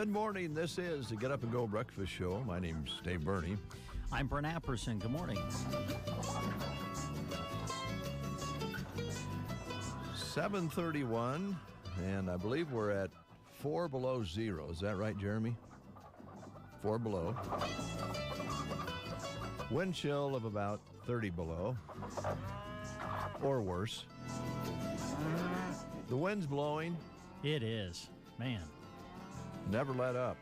Good morning. This is the Get Up and Go Breakfast Show. My name's Dave Burney. I'm Brent Apperson. Good morning. 7:31, and I believe we're at 4 below zero. Is that right, Jeremy? 4 below. Wind chill of about 30 below, or worse. The wind's blowing. It is. Man. Never let up.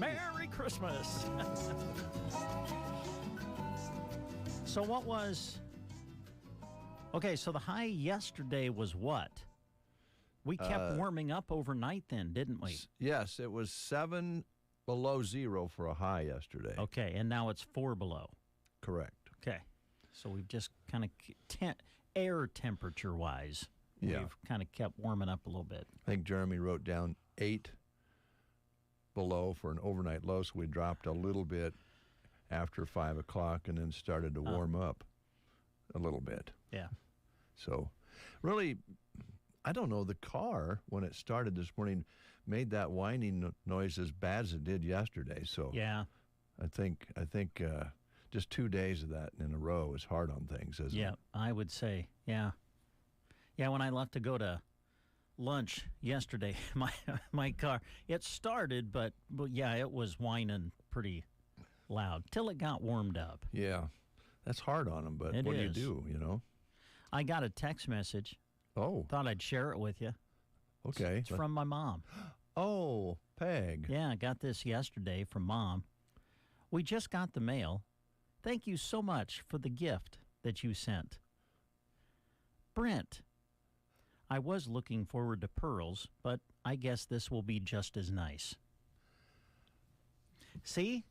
Merry Christmas. So what was... Okay, so the high yesterday was what? We kept warming up overnight then, didn't we? Yes, it was 7 below zero for a high yesterday. Okay, and now it's 4 below. Correct. Okay. So we've just kind of, air temperature-wise, we've kind of kept warming up a little bit. I think Jeremy wrote down 8 below for an overnight low, so we dropped a little bit after 5 o'clock and then started to warm up a little bit. Yeah. So really, I don't know, the car, when it started this morning, made that whining noise as bad as it did yesterday. So Yeah. I think just 2 days of that in a row is hard on things, isn't it? Yeah, I would say, yeah. Yeah, when I left to go to lunch yesterday, my car, it started, but yeah, it was whining pretty loud till it got warmed up. Yeah. That's hard on them, but It what is. do you do, you know? I got a text message. Oh, Thought I'd share it with you. okay. It's from my mom. Oh, Peg. Yeah, I got this yesterday from Mom. We just got the mail. Thank you so much for the gift that you sent. Brent, I was looking forward to pearls, but I guess this will be just as nice. See,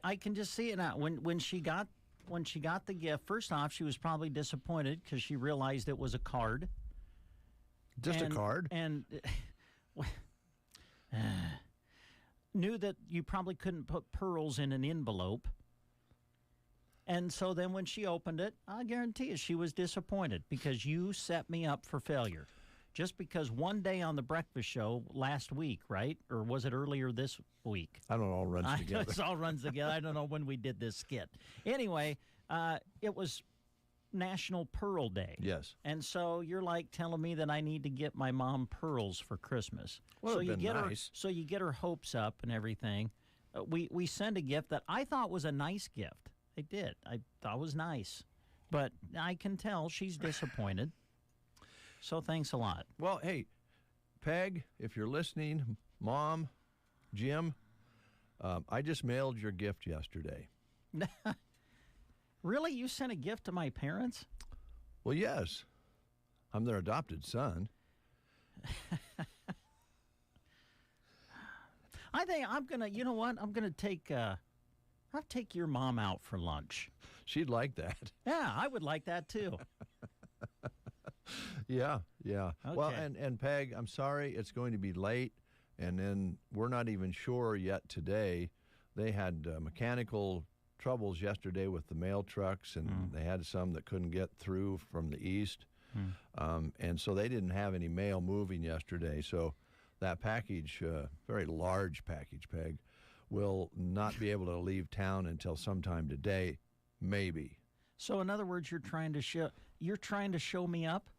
I can just see it now. When she got the gift, first off, she was probably disappointed because she realized it was a card. Just a card? And knew that you probably couldn't put pearls in an envelope. And so then when she opened it, I guarantee you she was disappointed because you set me up for failure. Just because one day on the breakfast show last week, right? Or was it earlier this week? I don't know, it all runs together. It all runs together. I don't know when we did this skit. Anyway, it was National Pearl Day. Yes. And so you're like telling me that I need to get my mom pearls for Christmas. Well, so it'd you been get nice. her, so you get her hopes up and everything. We send a gift that I thought was a nice gift. I did. I thought it was nice, but I can tell she's disappointed. So thanks a lot. Well, hey, Peg, if you're listening, Mom, Jim, I just mailed your gift yesterday. Really, you sent a gift to my parents? Well, yes. I'm their adopted son. I think I'm gonna. You know what? I'm gonna take. I'll take your mom out for lunch. She'd like that. Yeah, I would like that too. Yeah. Well, Okay. and Peg, I'm sorry, it's going to be late, and then we're not even sure yet today. They had mechanical troubles yesterday with the mail trucks, and they had some that couldn't get through from the east. And so they didn't have any mail moving yesterday. So that package, very large package, Peg, will not be able to leave town until sometime today, maybe. So in other words, you're trying to show me up.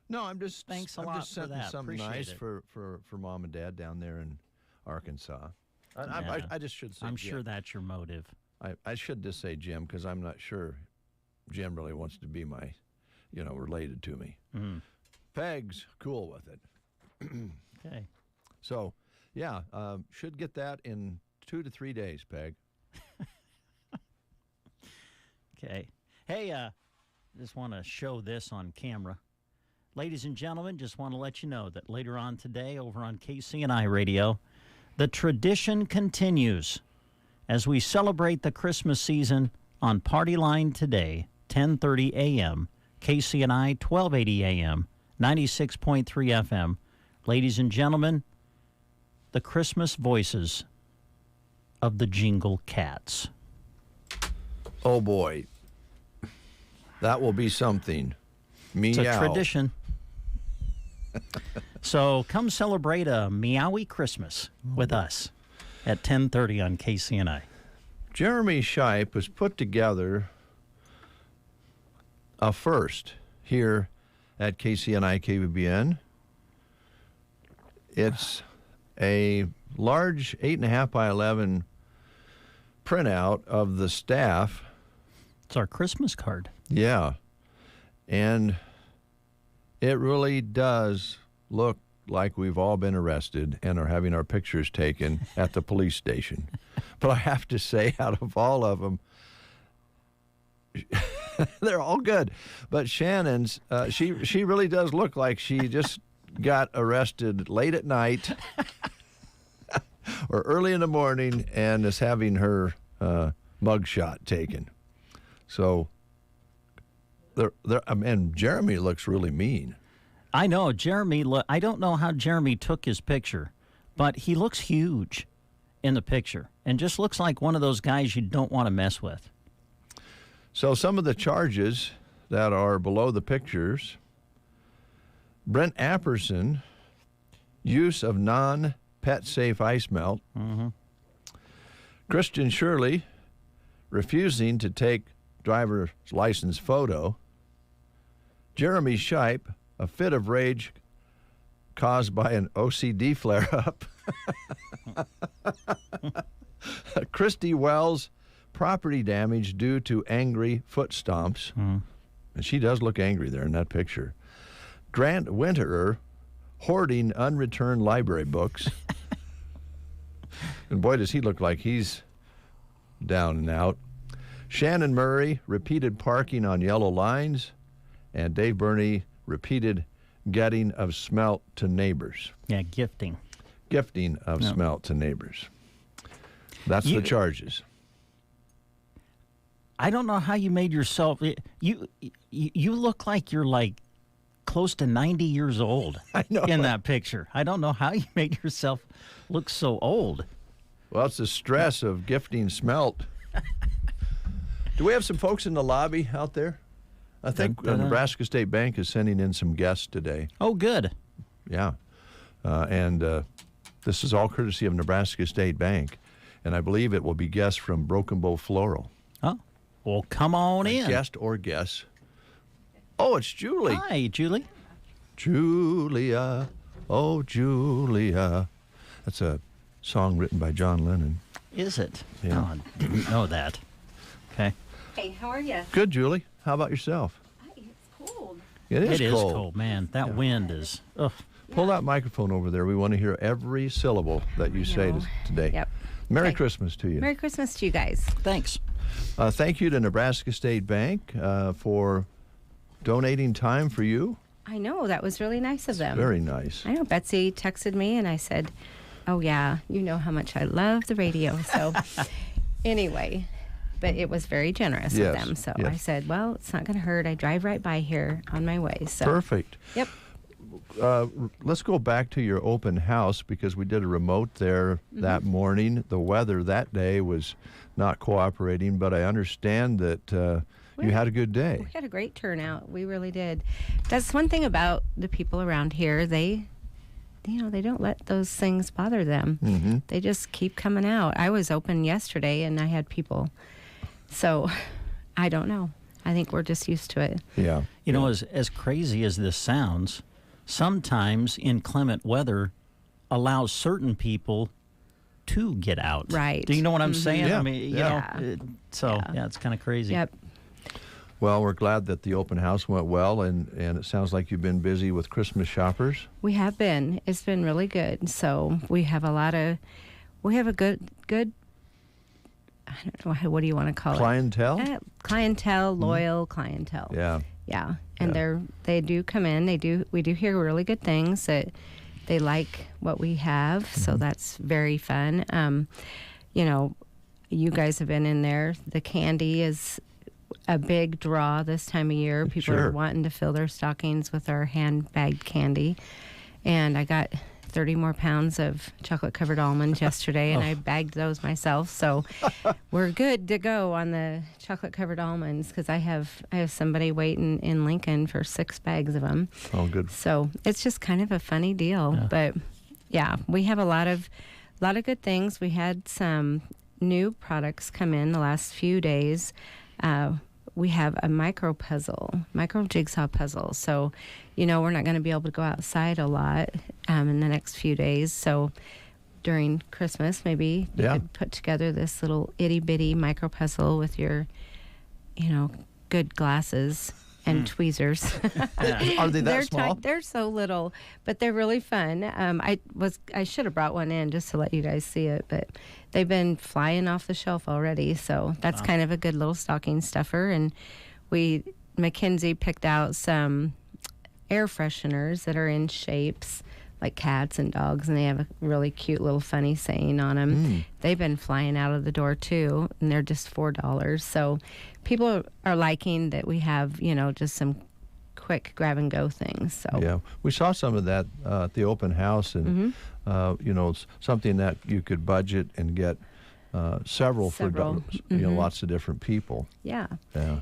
No, I'm just Thanks a I'm lot just for sending that. something Appreciate nice it. for Mom and Dad down there in Arkansas. Yeah. I just should say I'm Jim. sure that's your motive. I should just say Jim because I'm not sure Jim really wants to be my, related to me. Peg's cool with it. Okay. So, yeah, should get that in 2 to 3 days, Peg. Okay. Hey, just want to show this on camera. Ladies and gentlemen, just want to let you know that later on today over on KCNI Radio, the tradition continues as we celebrate the Christmas season on Party Line today, 10:30 a.m., KCNI 1280 a.m., 96.3 FM. Ladies and gentlemen, the Christmas voices of the Jingle Cats. Oh, boy. That will be something. Meow. It's a tradition. So come celebrate a Meowie Christmas with us at 10:30 on KCNI. Jeremy Shipe has put together a first here at KCNI KVBN. It's a large 8.5 by 11 printout of the staff. It's our Christmas card. Yeah. And it really does look like we've all been arrested and are having our pictures taken at the police station. But I have to say, out of all of them, they're all good. But Shannon's, she really does look like she just got arrested late at night or early in the morning and is having her mugshot taken. So, and Jeremy looks really mean. I know, Jeremy. I don't know how Jeremy took his picture, but he looks huge in the picture and just looks like one of those guys you don't want to mess with. So some of the charges that are below the pictures: Brent Apperson, use of non-pet safe ice melt. Mm-hmm. Christian Shirley, refusing to take driver's license photo. Jeremy Shipe, a fit of rage caused by an OCD flare-up. Christy Wells, property damage due to angry foot stomps. Mm. And she does look angry there in that picture. Grant Winterer, hoarding unreturned library books. And boy, does he look like he's down and out. Shannon Murray, repeated parking on yellow lines. And Dave Burney, repeated getting of smelt to neighbors. Yeah, gifting. Gifting of smelt to neighbors. That's the charges. I don't know how you made yourself. You look like you're like close to 90 years old. I know. In that picture. I don't know how you made yourself look so old. Well, it's the stress of gifting smelt. Do we have some folks in the lobby out there? I think Nebraska State Bank is sending in some guests today. Oh, good. Yeah. And this is all courtesy of Nebraska State Bank. And I believe it will be guests from Broken Bow Floral. Oh, well, come on in. Guest or guess. Oh, it's Julie. Hi, Julie. Julia, oh, Julia. That's a song written by John Lennon. Is it? Yeah. Oh, I didn't know that. Okay. Hey, how are you? Good, Julie. How about yourself? It's cold. It is It cold. is cold, man. That wind is. Ugh. Pull that microphone over there. We want to hear every syllable that you say today. Yep. Merry Okay. Christmas to you. Merry Christmas to you guys. Thanks. Thank you to Nebraska State Bank for donating time for you. I know, that was really nice of them. Very nice. I know, Betsy texted me and I said, oh yeah, you know how much I love the radio. So anyway, but it was very generous Yes, of them. So yes. I said, well, it's not going to hurt. I drive right by here on my way. So Perfect. Yep. Let's go back to your open house because we did a remote there that morning. The weather that day was not cooperating, but I understand that you had a good day. We had a great turnout. We really did. That's one thing about the people around here. They don't let those things bother them. Mm-hmm. They just keep coming out. I was open yesterday and I had people. So I don't know. I think we're just used to it. Yeah. You know, as crazy as this sounds, sometimes inclement weather allows certain people to get out. Right. Do you know what I'm saying? Yeah. I mean, you Yeah. know, it's kind of crazy. Yep. Well, we're glad that the open house went well, and it sounds like you've been busy with Christmas shoppers. We have been. It's been really good. So we have a good, I don't know, what do you want to call Clientele? it? Clientele, loyal clientele. Yeah. Yeah. And Yeah. they do come in. We do hear really good things that they like what we have. So that's very fun. You know, you guys have been in there. The candy is a big draw this time of year. People Sure. are wanting to fill their stockings with our hand-bagged candy. And I got 30 more pounds of chocolate covered almonds yesterday, and I bagged those myself. So we're good to go on the chocolate covered almonds because I have somebody waiting in Lincoln for 6 bags of them. Oh, good. So it's just kind of a funny deal. Yeah. But yeah, we have a lot of good things. We had some new products come in the last few days. We have a micro jigsaw puzzle. So, we're not going to be able to go outside a lot in the next few days. So during Christmas, maybe you could put together this little itty bitty micro puzzle with your, good glasses and tweezers. Are they that They're small? They're so little, but they're really fun. I should have brought one in just to let you guys see it, but they've been flying off the shelf already. So that's kind of a good little stocking stuffer. And Mackenzie picked out some air fresheners that are in shapes like cats and dogs, and they have a really cute little funny saying on them. They've been flying out of the door too, and they're just $4. So people are liking that we have, just some quick grab and go things. So yeah, we saw some of that at the open house, and it's something that you could budget and get several. For lots of different people. Yeah.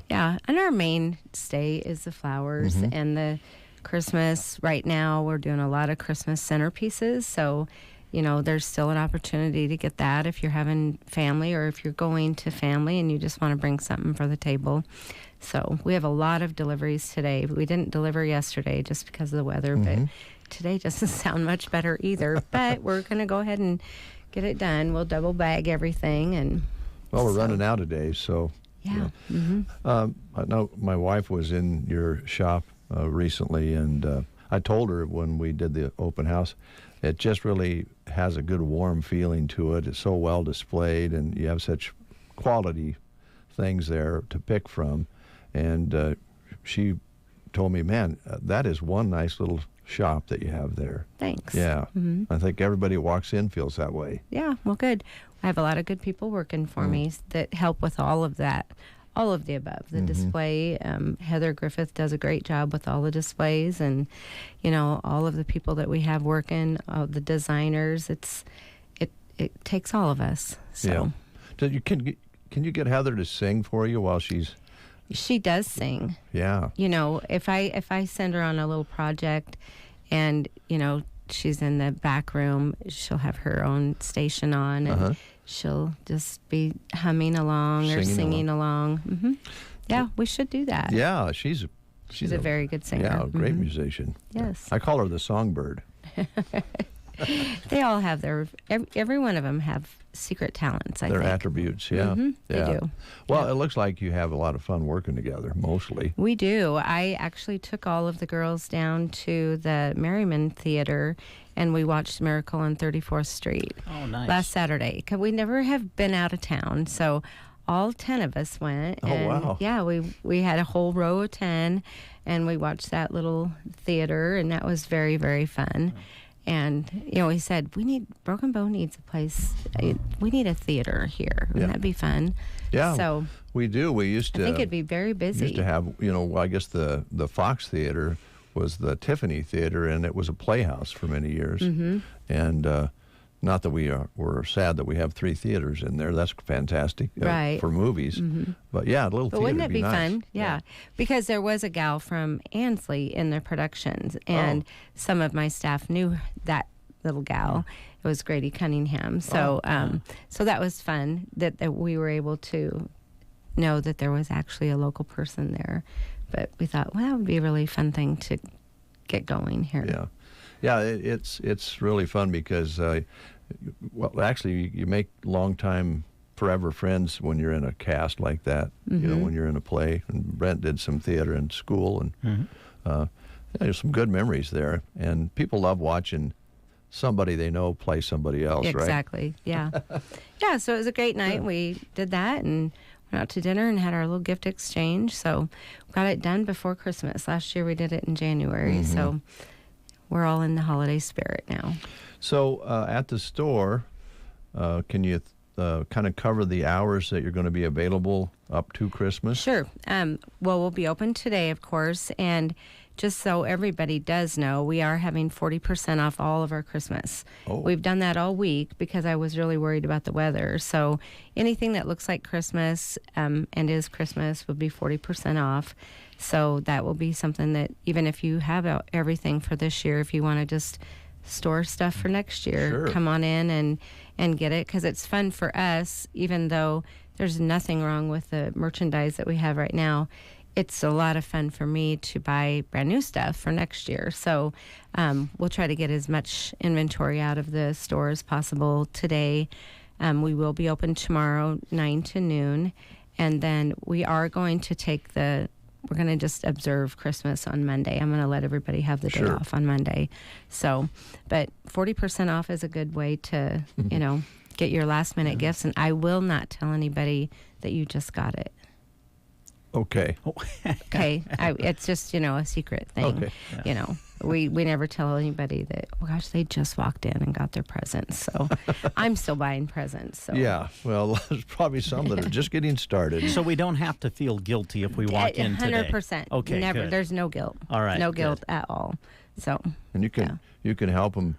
Yeah. And our mainstay is the flowers and the Christmas. Right now we're doing a lot of Christmas centerpieces, so there's still an opportunity to get that if you're having family or if you're going to family and you just want to bring something for the table. So we have a lot of deliveries today. We didn't deliver yesterday just because of the weather, but today doesn't sound much better either. But we're going to go ahead and get it done. We'll double bag everything. And well, we're running out of days, so yeah. I know my wife was in your shop recently, and I told her when we did the open house, it just really has a good warm feeling to it. It's so well displayed, and you have such quality things there to pick from. And she told me, man, that is one nice little shop that you have there. Thanks. Yeah. I think everybody who walks in feels that way. Yeah, well, good. I have a lot of good people working for me that help with all of that. All of the above, the display. Heather Griffith does a great job with all the displays, and all of the people that we have working, the designers. It takes all of us. So can you get Heather to sing for you while she's? She does sing. Yeah. If I send her on a little project, and she's in the back room, she'll have her own station on, and she'll just be humming along or singing along. Yeah, we should do that. Yeah, she's a very good singer. Yeah, a great musician. Yes. I call her the songbird. They all have every one of them have secret talents, I Their think. attributes, yeah. They do. Well, it looks like you have a lot of fun working together, mostly. We do. I actually took all of the girls down to the Merriman Theater, and we watched Miracle on 34th Street last Saturday. 'Cause we never have been out of town, so all 10 of us went. And wow. Yeah, we had a whole row of 10, and we watched that little theater, and that was very, very fun. And, he said, Broken Bow needs a place. We need a theater here. Wouldn't that be fun? Yeah. So we do. We used to. I think it'd be very busy. Used to have, I guess the Fox Theater was the Tiffany Theater, and it was a playhouse for many years. And not that we're sad that we have 3 theaters in there. That's fantastic for movies. But yeah, a little theater wouldn't it would be nice. fun? Yeah. Because there was a gal from Ansley in the productions, and some of my staff knew that little gal. It was Grady Cunningham. So so that was fun that we were able to know that there was actually a local person there. But we thought, well, that would be a really fun thing to get going here. Yeah. Yeah, it's really fun because, actually, you make long-time, forever friends when you're in a cast like that, when you're in a play. And Brent did some theater in school, and there's some good memories there. And people love watching somebody they know play somebody else, right? Exactly, yeah. Yeah, so it was a great night. We did that and went out to dinner and had our little gift exchange. So we got it done before Christmas. Last year we did it in January, so we're all in the holiday spirit now. So at the store, can you kind of cover the hours that you're going to be available up to Christmas? Sure. Well, we'll be open today, of course, and just so everybody does know, we are having 40% off all of our Christmas. Oh. We've done that all week because I was really worried about the weather. So anything that looks like Christmas and is Christmas will be 40% off. So that will be something that even if you have everything for this year, if you want to just store stuff for next year, Sure. come on in and get it, because it's fun for us, even though there's nothing wrong with the merchandise that we have right now. It's a lot of fun for me to buy brand new stuff for next year. So we'll try to get as much inventory out of the store as possible today. We will be open tomorrow, 9 to noon. And then we are going to we're going to just observe Christmas on Monday. I'm going to let everybody have the day Sure. off on Monday. So, but 40% off is a good way to, get your last minute gifts. And I will not tell anybody that you just got it. Okay. Okay, it's just a secret thing. Okay. We never tell anybody that. Oh gosh, they just walked in and got their presents. So I'm still buying presents. So Yeah. Well, there's probably some that are just getting started. So we don't have to feel guilty if we walk in today. 100%. Okay, Never. good. There's no guilt. All right, No good. guilt at all. So And you can help them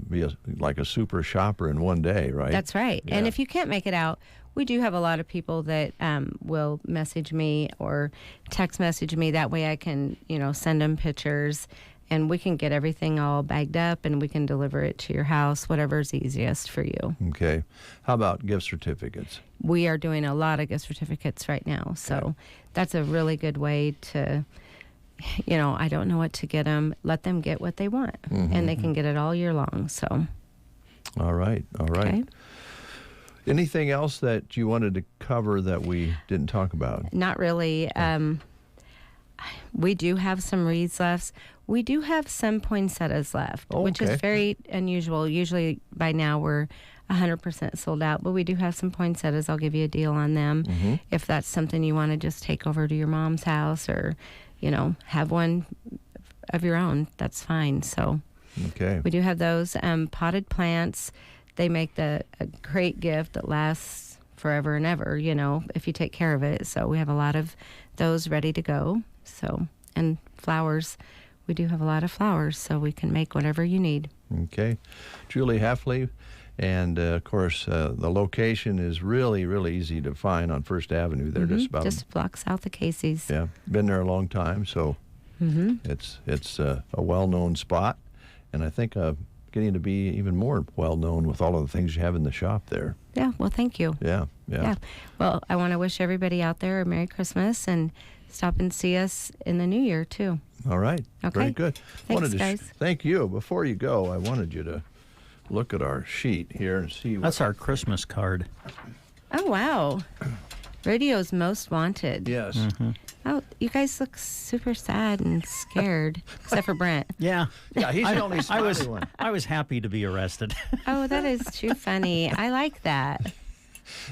be like a super shopper in one day, right? that's right. And Yeah. if you can't make it out, we do have a lot of people that will message me or text message me. That way I can, send them pictures and we can get everything all bagged up and we can deliver it to your house, whatever's easiest for you. Okay. How about gift certificates? We are doing a lot of gift certificates right now. So Okay. that's a really good way to, I don't know what to get them. Let them get what they want and they can get it all year long. So, All right. All right. okay. Anything else that you wanted to cover that we didn't talk about? Not really. We do have some wreaths left. We do have some poinsettias left, which Okay. is very unusual. Usually by now we're 100% sold out, but we do have some poinsettias. I'll give you a deal on them. If that's something you want to just take over to your mom's house or, have one of your own, that's fine. So Okay. we do have those potted plants. They make a great gift that lasts forever and ever, if you take care of it. So we have a lot of those ready to go. So, and flowers, we do have a lot of flowers, so we can make whatever you need. Okay. Julie Heffley. And, of course, the location is really, really easy to find on First Avenue. They're just about, Just blocks out the Casey's. yeah, been there a long time. So it's a well-known spot. And I think getting to be even more well-known with all of the things you have in the shop there. Yeah, well, thank you. Yeah. Yeah. Well, I want to wish everybody out there a Merry Christmas and stop and see us in the new year, too. All right. Okay. Very good. Thanks, guys. Thank you. Before you go, I wanted you to look at our sheet here and see what. That's our Christmas card. Oh, wow. Radio's Most Wanted. Yes. Oh, you guys look super sad and scared, except for Brent. Yeah. Yeah, he's the only I smiley was one. I was happy to be arrested. Oh, that is too funny. I like that.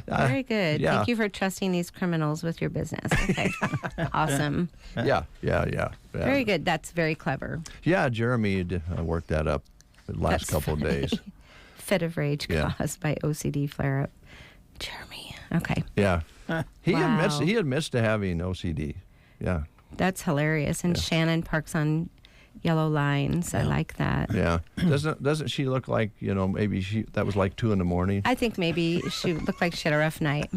Very good. yeah. Thank you for trusting these criminals with your business. Okay. Awesome. Yeah. Very good. That's very clever. Yeah, Jeremy worked that up the last That's couple of days. Fit of rage Yeah. caused by OCD flare up. Jeremy. Okay. Yeah. He Wow. admits to having OCD. Yeah. That's hilarious. And Shannon parks on yellow lines. I like that. Yeah. Doesn't she look like, maybe that was like 2 a.m? I think maybe she looked like she had a rough night.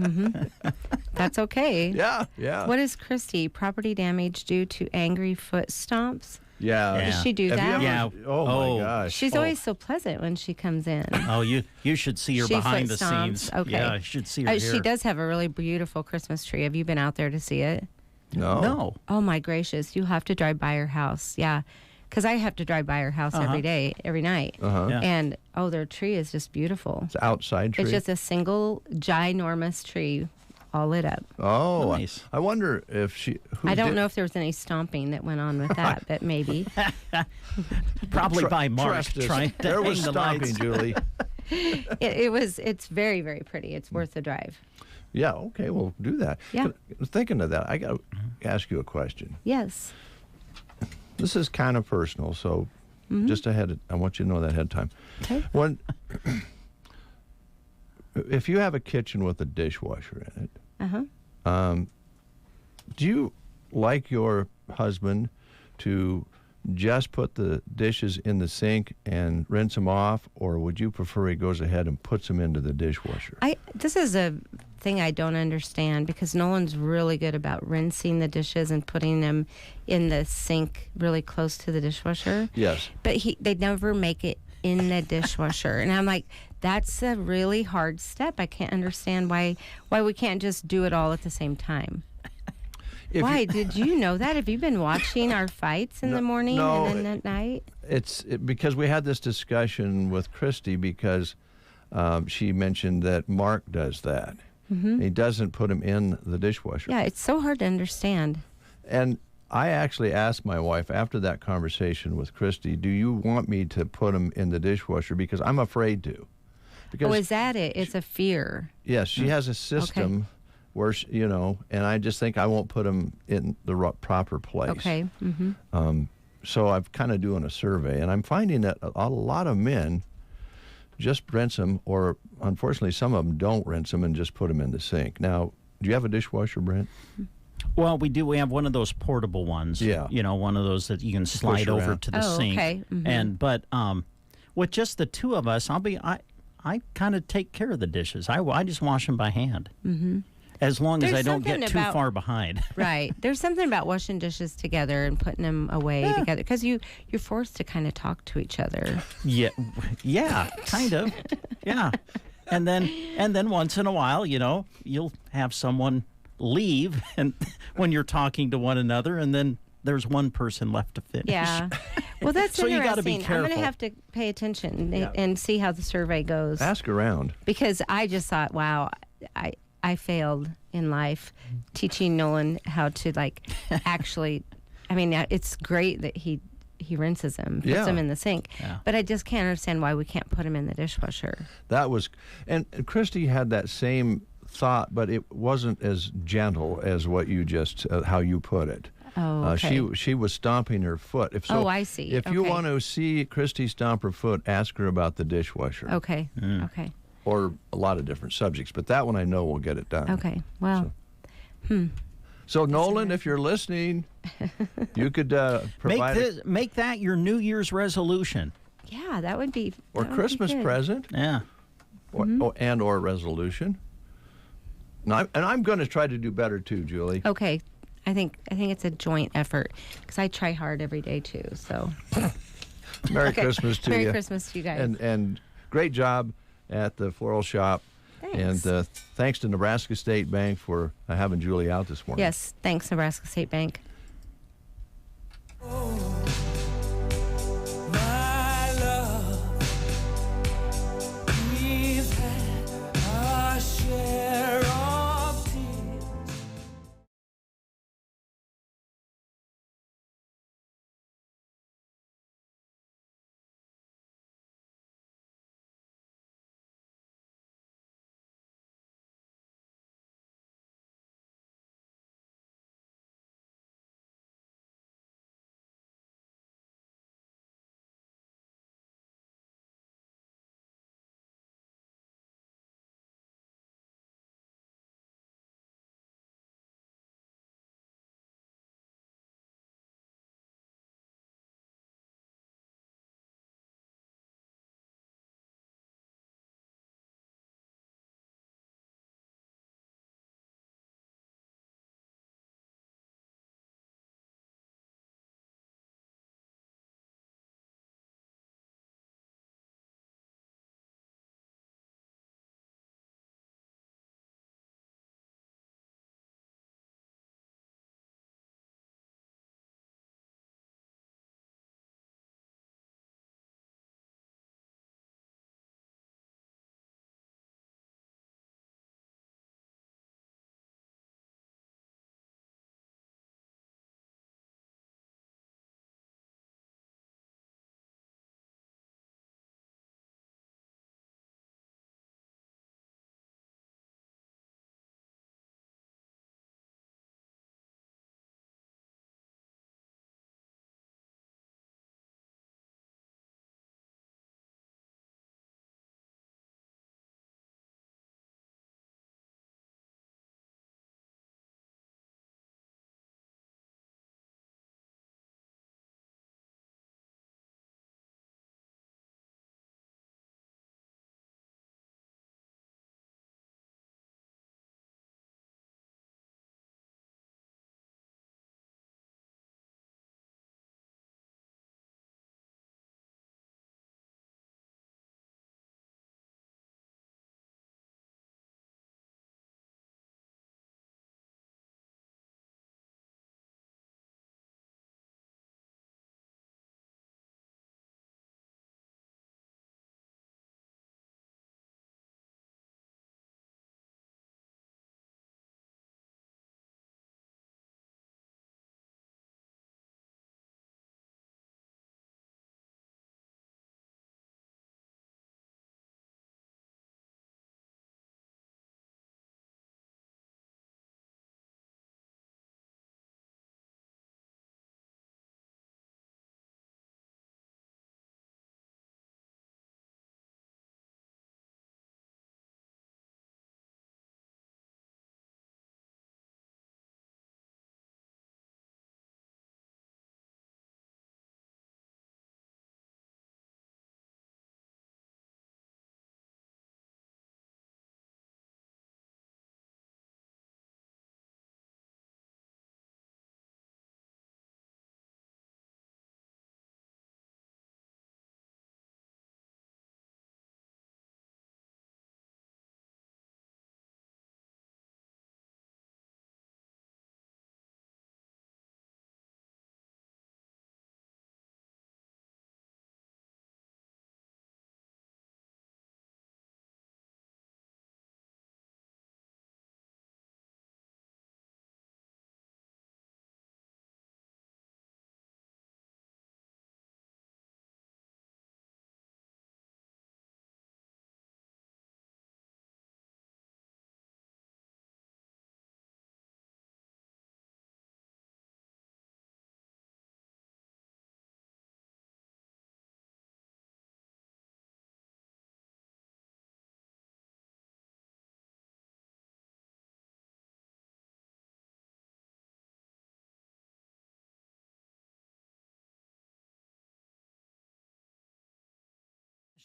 That's okay. Yeah. What is Christy? Property damage due to angry foot stomps? Yeah. Yeah. Does she do Have you that? ever- Yeah. Oh, Oh. my gosh. She's always so pleasant when she comes in. Oh, you should see her She behind the foot stomps. scenes. Okay. Yeah, you should see her here. She does have a really beautiful Christmas tree. Have you been out there to see it? No. No. Oh my gracious! You have to drive by her house. Yeah, because I have to drive by her house every day, every night. Yeah. And their tree is just beautiful. It's an outside tree. It's just a single ginormous tree, all lit up. Oh, Nice. I wonder if she. I don't know if there was any stomping that went on with that, but maybe. Probably by Mark Trust us. trying to There was hang the lights. stomping, Julie. It's very, very pretty. It's worth the drive. Yeah. Okay. We'll do that. Yeah. Thinking of that, I got to ask you a question. Yes. This is kind of personal, so just I want you to know that ahead of time. Okay. If you have a kitchen with a dishwasher in it, Uh huh. do you like your husband to just put the dishes in the sink and rinse them off, or would you prefer he goes ahead and puts them into the dishwasher? This is a thing I don't understand, because Nolan's really good about rinsing the dishes and putting them in the sink really close to the dishwasher. Yes. But they never make it in the dishwasher. And I'm like, that's a really hard step. I can't understand why we can't just do it all at the same time. Why? Did you know that? Have you been watching our fights in the morning and then at night? It's because we had this discussion with Christy, because she mentioned that Mark does that. Mm-hmm. He doesn't put them in the dishwasher. Yeah, it's so hard to understand. And I actually asked my wife after that conversation with Christy, do you want me to put them in the dishwasher? Because I'm afraid to. Because is that it? It's a fear. Yes, she has a system where, and I just think I won't put them in the proper place. Okay. Mm-hmm. So I'm kind of doing a survey, and I'm finding that a lot of men just rinse them, or unfortunately some of them don't rinse them and just put them in the sink. Now, do you have a dishwasher, Brent? Well, we do. We have one of those portable ones. Yeah. One of those that you can slide over to the sink. Okay. Mm-hmm. But with just the two of us, I kind of take care of the dishes. I just wash them by hand. Mm-hmm. As long as There's I don't get too something far behind. Right. There's something about washing dishes together and putting them away together, because you're forced to kind of talk to each other. Yeah, kind of. Yeah. And then once in a while, you'll have someone leave and when you're talking to one another, and then there's one person left to finish. Yeah. Well, that's So interesting. you gotta be I'm careful. going to have to pay attention and see how the survey goes. Ask around. Because I just thought, wow, I failed in life teaching Nolan how to actually. I mean, it's great that he rinses them, puts them in the sink, but I just can't understand why we can't put them in the dishwasher. That was, and Christy had that same thought, but it wasn't as gentle as what you just how you put it. Oh, okay. She was stomping her foot. I see. If you Okay. want to see Christy stomp her foot, ask her about the dishwasher. Okay. Okay. Or a lot of different subjects, but that one I know will get it done. Okay. Well. So Nolan, if you're listening, you could provide Make that your New Year's resolution. Yeah, that would be. or that would be Christmas good. present, Yeah. or resolution. And I'm going to try to do better too, Julie. Okay. I think it's a joint effort, because I try hard every day too. So. Merry Christmas to Merry you. Christmas to you guys. And great job at the floral shop. Thanks. And thanks to Nebraska State Bank for having Julie out this morning. Yes, thanks, Nebraska State Bank.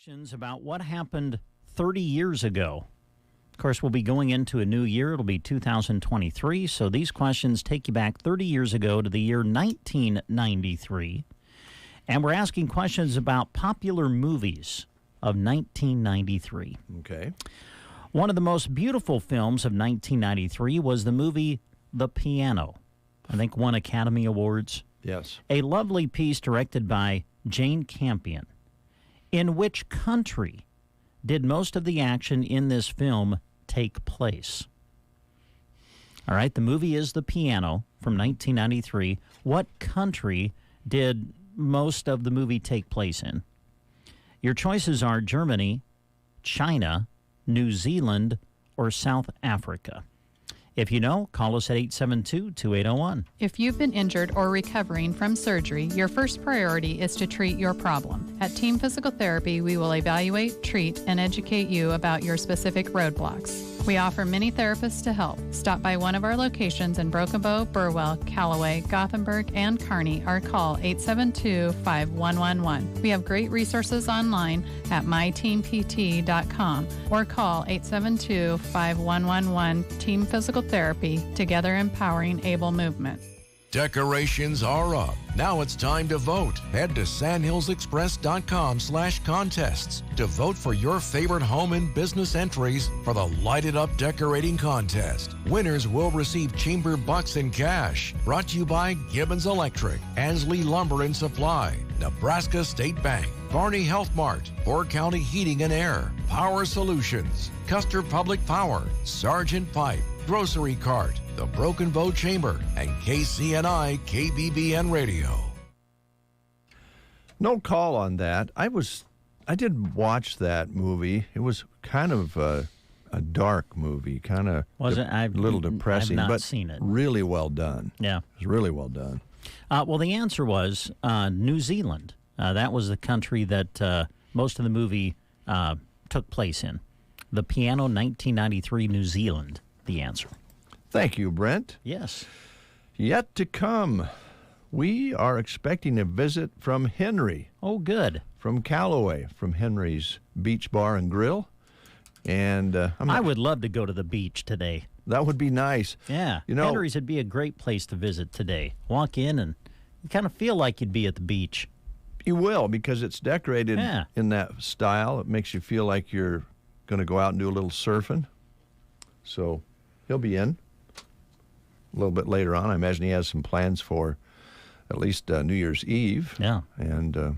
Questions about what happened 30 years ago. Of course, we'll be going into a new year. It'll be 2023. So these questions take you back 30 years ago to the year 1993. And we're asking questions about popular movies of 1993. Okay. One of the most beautiful films of 1993 was the movie The Piano. I think won Academy Awards. Yes. A lovely piece directed by Jane Campion. In which country did most of the action in this film take place? All right, the movie is The Piano from 1993. What country did most of the movie take place in? Your choices are Germany, China, New Zealand, or South Africa. If you know, call us at 872-2801. If you've been injured or recovering from surgery, your first priority is to treat your problem. At Team Physical Therapy, we will evaluate, treat, and educate you about your specific roadblocks. We offer many therapists to help. Stop by one of our locations in Broken Bow, Burwell, Callaway, Gothenburg, and Kearney or call 872-5111. We have great resources online at myteampt.com or call 872-5111 Team Physical Therapy, together empowering able movement. Decorations are up. Now it's time to vote. Head to sandhillsexpress.com/contests to vote for your favorite home and business entries for the Lighted Up Decorating Contest. Winners will receive Chamber bucks in cash. Brought to you by Gibbons Electric, Ansley Lumber and Supply, Nebraska State Bank, Barney Health Mart, Board County Heating and Air, Power Solutions, Custer Public Power, Sargent Pipe, Grocery Cart, the Broken Bow Chamber, and KCNI KBBN Radio. No call on that. I did watch that movie. It was kind of a dark movie, kind of a little depressing, I've not but seen it. Really well done. Yeah. It was really well done. Well, the answer was New Zealand. That was the country that most of the movie took place in. The Piano, 1993, New Zealand, the answer. Thank you, Brent. Yes. Yet to come, we are expecting a visit from Henry. Oh, good. From Callaway, from Henry's Beach Bar and Grill. And I would love to go to the beach today. That would be nice. Yeah. You know, Henry's would be a great place to visit today. Walk in and you kind of feel like you'd be at the beach. You will, because it's decorated in that style. It makes you feel like you're going to go out and do a little surfing. So he'll be in a little bit later on. I imagine he has some plans for at least New Year's Eve. Yeah. And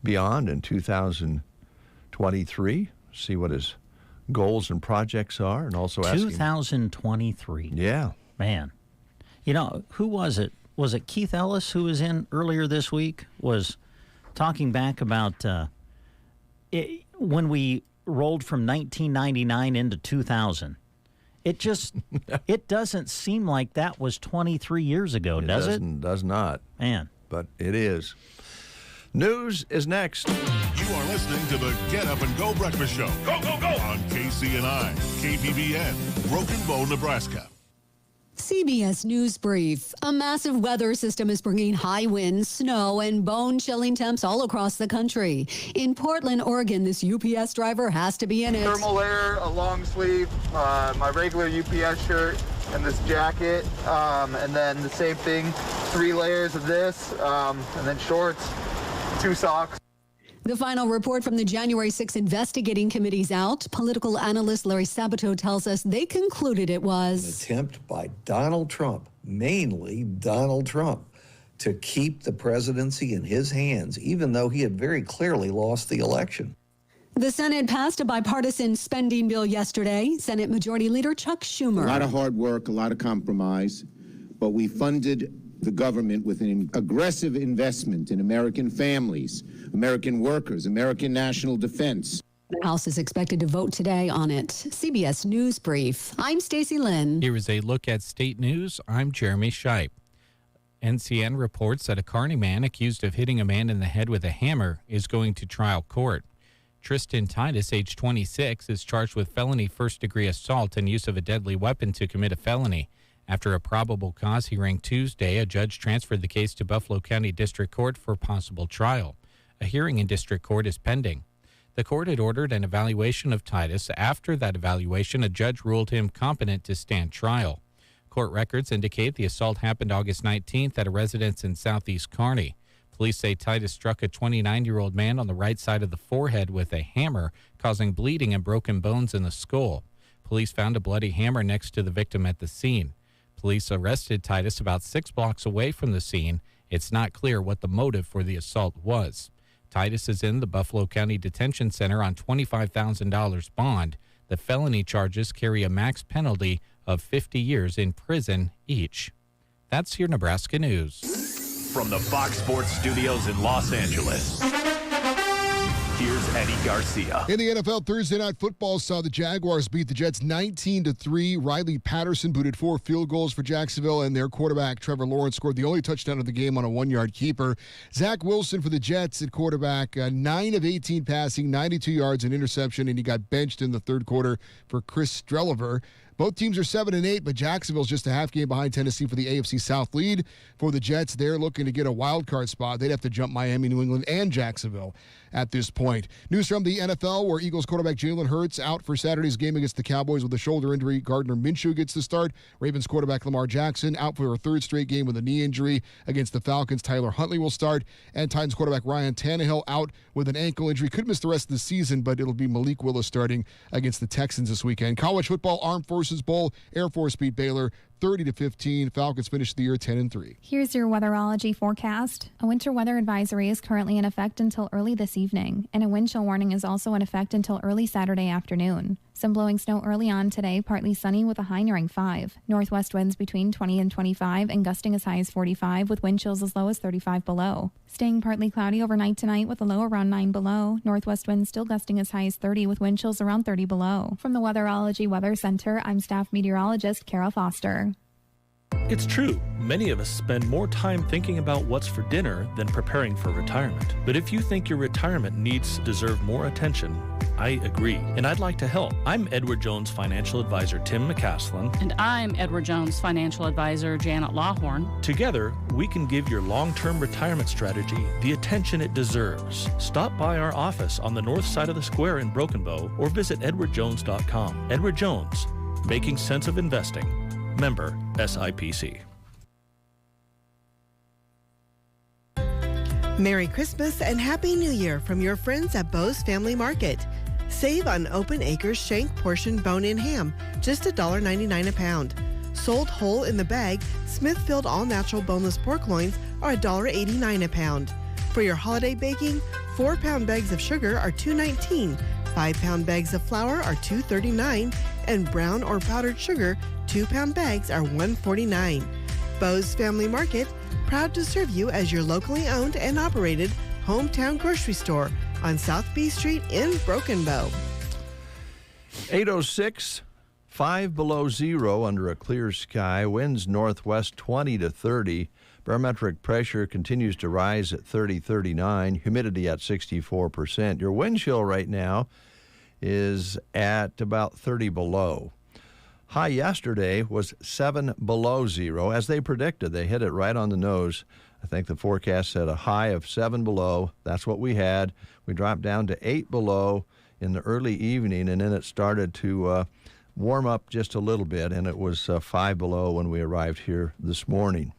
beyond in 2023. See what his goals and projects are, and also asking. 2023. Yeah. Man. You know, who was it? Was it Keith Ellis who was in earlier this week? Was talking back about when we rolled from 1999 into 2000. It just, it doesn't seem like that was 23 years ago, does it? It does not. Man. But it is. News is next. You are listening to the Get Up and Go Breakfast Show. Go, go, go! On KCNI, KBBN, Broken Bow, Nebraska. CBS News Brief. A massive weather system is bringing high winds, snow, and bone-chilling temps all across the country. In Portland, Oregon, this UPS driver has to be in it. Thermal layer, a long sleeve, my regular UPS shirt, and this jacket, and then the same thing, 3 layers of this, and then shorts, 2 socks. The final report from the January 6 investigating committee's out. Political analyst Larry Sabato tells us they concluded it was an attempt by Donald Trump, mainly Donald Trump, to keep the presidency in his hands, even though he had very clearly lost the election. The Senate passed a bipartisan spending bill yesterday. Senate Majority Leader Chuck Schumer. A lot of hard work, a lot of compromise, but we funded the government with an aggressive investment in American families, American workers, American national defense. The House is expected to vote today on it. CBS News Brief. I'm Stacey Lynn. Here is a look at state news. I'm Jeremy Shipe. NCN reports that a Kearney man accused of hitting a man in the head with a hammer is going to trial court. Tristan Titus, age 26, is charged with felony first-degree assault and use of a deadly weapon to commit a felony. After a probable cause hearing Tuesday, a judge transferred the case to Buffalo County District Court for possible trial. A hearing in District Court is pending. The court had ordered an evaluation of Titus. After that evaluation, a judge ruled him competent to stand trial. Court records indicate the assault happened August 19th at a residence in Southeast Kearney. Police say Titus struck a 29-year-old man on the right side of the forehead with a hammer, causing bleeding and broken bones in the skull. Police found a bloody hammer next to the victim at the scene. Police arrested Titus about 6 blocks away from the scene. It's not clear what the motive for the assault was. Titus is in the Buffalo County Detention Center on $25,000 bond. The felony charges carry a max penalty of 50 years in prison each. That's your Nebraska News. From the Fox Sports Studios in Los Angeles, here's Eddie Garcia. In the NFL, Thursday Night Football saw the Jaguars beat the Jets 19-3. Riley Patterson booted 4 field goals for Jacksonville, and their quarterback, Trevor Lawrence, scored the only touchdown of the game on a 1-yard keeper. Zach Wilson for the Jets at quarterback, 9 of 18 passing, 92 yards, an interception, and he got benched in the third quarter for Chris Streliver. Both teams are 7-8, but Jacksonville's just a half game behind Tennessee for the AFC South lead. For the Jets, they're looking to get a wild card spot. They'd have to jump Miami, New England, and Jacksonville at this point. News from the NFL, where Eagles quarterback Jalen Hurts out for Saturday's game against the Cowboys with a shoulder injury. Gardner Minshew gets the start. Ravens quarterback Lamar Jackson out for a third straight game with a knee injury against the Falcons. Tyler Huntley will start. And Titans quarterback Ryan Tannehill out with an ankle injury. Could miss the rest of the season, but it'll be Malik Willis starting against the Texans this weekend. College football, Armed Forces Bowl. Air Force beat Baylor 30-15. Falcons finished the year 10-3. Here's your weatherology forecast. A winter weather advisory is currently in effect until early this evening, and a wind chill warning is also in effect until early Saturday afternoon. Some blowing snow early on today, partly sunny with a high nearing 5. Northwest winds between 20 and 25 and gusting as high as 45 with wind chills as low as 35 below. Staying partly cloudy overnight tonight with a low around 9 below. Northwest winds still gusting as high as 30 with wind chills around 30 below. From the Weatherology Weather Center, I'm staff meteorologist Kara Foster. It's true, many of us spend more time thinking about what's for dinner than preparing for retirement. But if you think your retirement needs deserve more attention, I agree, and I'd like to help. I'm Edward Jones Financial Advisor Tim McCaslin. And I'm Edward Jones Financial Advisor Janet Lawhorn. Together, we can give your long-term retirement strategy the attention it deserves. Stop by our office on the north side of the square in Broken Bow or visit edwardjones.com. Edward Jones, making sense of investing. Member SIPC. Merry Christmas and Happy New Year from your friends at Bo's Family Market. Save on Open Acres shank portion bone-in ham, just $1.99 a pound. Sold whole in the bag, Smithfield all-natural boneless pork loins are $1.89 a pound. For your holiday baking, 4-pound bags of sugar are $2.19, 5-pound bags of flour are $2.39, and brown or powdered sugar 2-pound bags are $1.49. Bo's Family Market, proud to serve you as your locally owned and operated hometown grocery store on South B Street in Broken Bow. 8:06, 5 below zero under a clear sky. Winds northwest 20 to 30. Barometric pressure continues to rise at 30-39. Humidity at 64%. Your wind chill right now is at about 30 below. High yesterday was 7 below zero. As they predicted, they hit it right on the nose. I think the forecast said a high of 7 below. That's what we had. We dropped down to 8 below in the early evening, and then it started to warm up just a little bit, and it was 5 below when we arrived here this morning.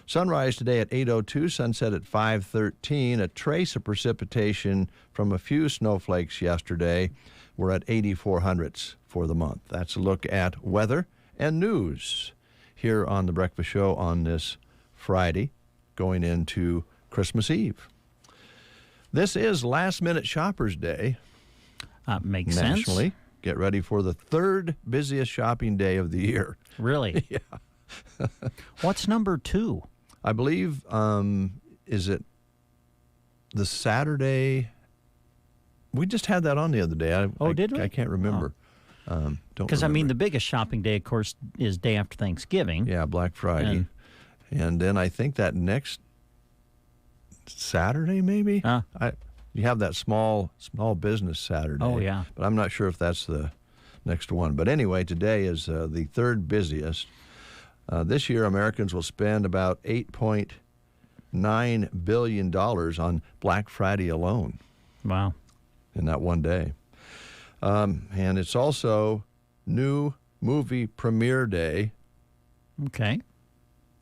Sunrise today at 8:02, sunset at 5:13. A trace of precipitation from a few snowflakes yesterday. We're at 84 hundredths for the month. That's a look at weather and news here on The Breakfast Show on this Friday, going into Christmas Eve. This is Last Minute Shoppers Day. Makes sense. Nationally. Get ready for the third busiest shopping day of the year. Really? Yeah. What's number 2? I believe, is it the Saturday? We just had that on the other day. Did we? I can't remember. Because, I mean, the biggest shopping day, of course, is day after Thanksgiving. Yeah, Black Friday. And then I think that next Saturday, maybe? You have that small business Saturday. Oh, yeah. But I'm not sure if that's the next one. But anyway, today is the third busiest. This year, Americans will spend about $8.9 billion on Black Friday alone. Wow. in that one day. And it's also new movie premiere day. Okay.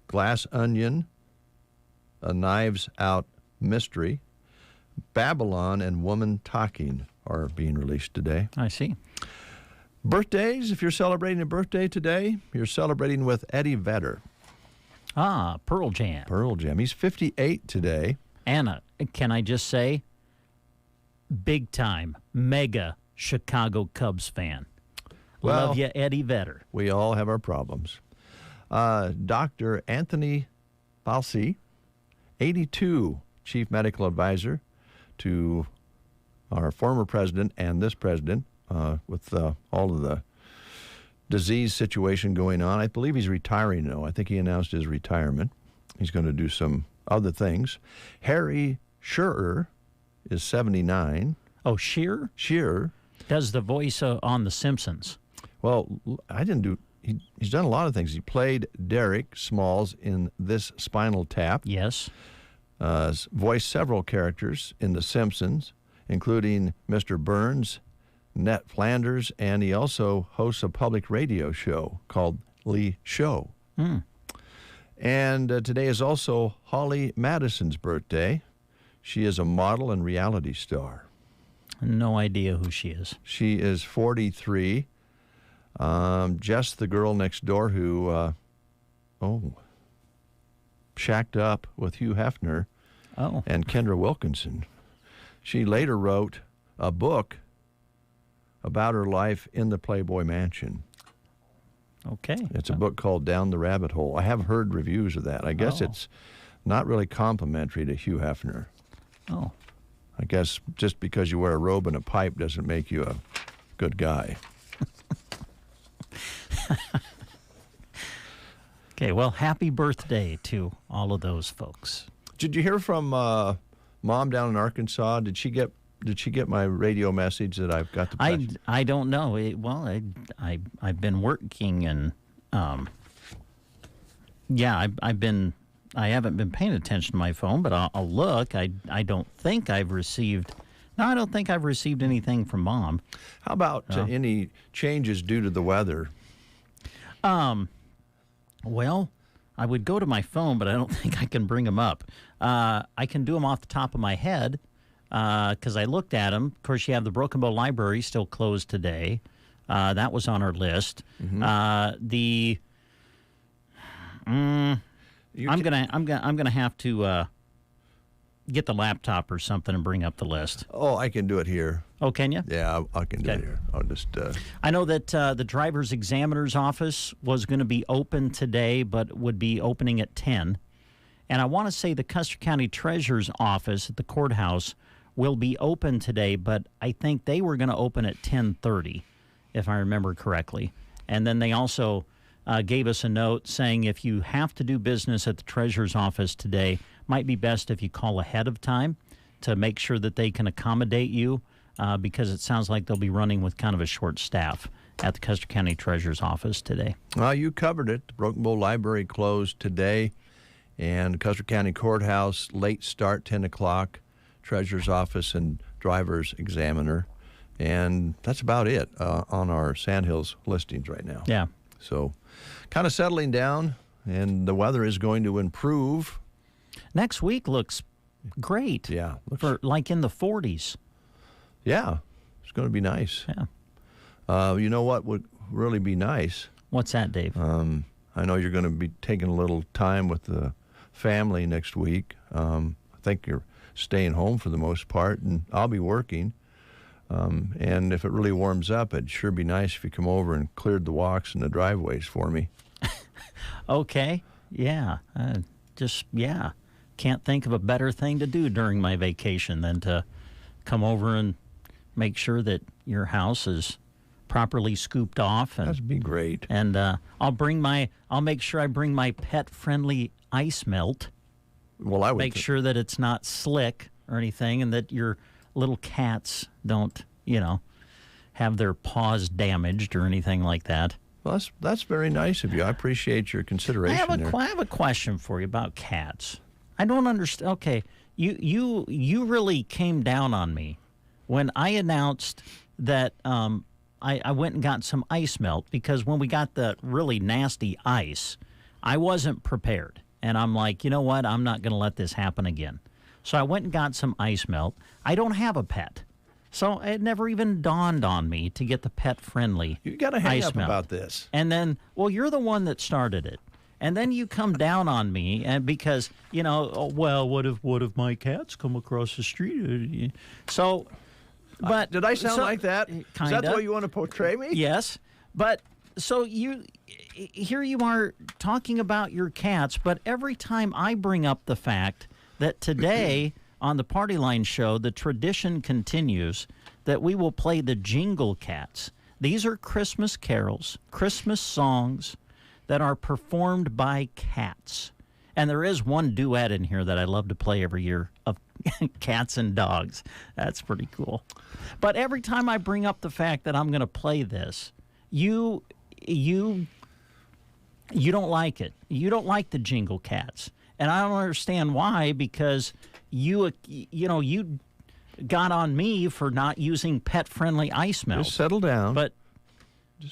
Glass Onion, A Knives Out Mystery, Babylon, and Woman Talking are being released today. I see. Birthdays, if you're celebrating a birthday today, you're celebrating with Eddie Vedder. Ah, Pearl Jam. Pearl Jam. He's 58 today. Anna, can I just say, big time, mega Chicago Cubs fan. Well, love you, Eddie Vedder. We all have our problems. Dr. Anthony Fauci, 82, chief medical advisor to our former president and this president, with all of the disease situation going on. I believe he's retiring now. I think he announced his retirement. He's going to do some other things. Harry Shearer is 79. Oh, Shearer? Shearer. Does the voice on The Simpsons. Well, he's done a lot of things. He played Derek Smalls in This Spinal Tap. Yes. Voiced several characters in The Simpsons, including Mr. Burns, Ned Flanders, and he also hosts a public radio show called Lee Show. And today is also Holly Madison's birthday. She is a model and reality star. No idea who she is. She is 43. Just the girl next door who, shacked up with Hugh Hefner and Kendra Wilkinson. She later wrote a book about her life in the Playboy Mansion. Okay. It's a book called Down the Rabbit Hole. I have heard reviews of that. I guess it's not really complimentary to Hugh Hefner. Oh. I guess just because you wear a robe and a pipe doesn't make you a good guy. Okay, well, happy birthday to all of those folks. Did you hear from Mom down in Arkansas? Did she get my radio message that I've got the I don't know. I've been working and I haven't been paying attention to my phone, but I'll look. I don't think I've received anything from Mom. How about any changes due to the weather? Well, I would go to my phone, but I don't think I can bring them up. I can do them off the top of my head because I looked at them. Of course, you have the Broken Bow Library still closed today. That was on our list. Mm-hmm. I'm gonna have to get the laptop or something and bring up the list. Oh, I can do it here. Oh, can you? Yeah, I can do it here. I'll just. I know that the driver's examiner's office was going to be open today, but would be opening at 10. And I want to say the Custer County Treasurer's office at the courthouse will be open today, but I think they were going to open at 10:30, if I remember correctly. And then they also gave us a note saying if you have to do business at the Treasurer's office today, might be best if you call ahead of time to make sure that they can accommodate you because it sounds like they'll be running with kind of a short staff at the Custer County Treasurer's office today. Well, you covered it. The Broken Bow Library closed today, and Custer County Courthouse, late start, 10 o'clock, Treasurer's office and driver's examiner. And that's about it on our Sandhills listings right now. Yeah. So kind of settling down, and the weather is going to improve. Next week looks great. Yeah. For like in the 40s. Yeah. It's going to be nice. Yeah. You know what would really be nice? What's that, Dave? I know you're going to be taking a little time with the family next week. I think you're staying home for the most part, and I'll be working. And if it really warms up, it'd sure be nice if you come over and cleared the walks and the driveways for me. Okay. Yeah. Can't think of a better thing to do during my vacation than to come over and make sure that your house is properly scooped off. And, that'd be great. And I'll make sure I bring my pet-friendly ice melt. Well, I would make sure that it's not slick or anything, and that your little cats don't, have their paws damaged or anything like that. Well, that's very nice of you. I appreciate your consideration. I have a question for you about cats. I don't understand. Okay, you really came down on me when I announced that I went and got some ice melt, because when we got the really nasty ice, I wasn't prepared. And I'm like, you know what? I'm not going to let this happen again. So I went and got some ice melt. I don't have a pet. So it never even dawned on me to get the pet-friendly You got to hang ice up melt. about this. And then, well, you're the one that started it. And then you come down on me, and because, what if my cats come across the street? So, but did I sound like that? Is that the way you want to portray me? Yes, but so here you are talking about your cats, but every time I bring up the fact that today on the Party Line show, the tradition continues that we will play the Jingle Cats. These are Christmas carols, Christmas songs that are performed by cats. And there is one duet in here that I love to play every year of cats and dogs. That's pretty cool. But every time I bring up the fact that I'm going to play this, you don't like it. You don't like the Jingle Cats. And I don't understand why, because you got on me for not using pet-friendly ice melt. Just settle down. But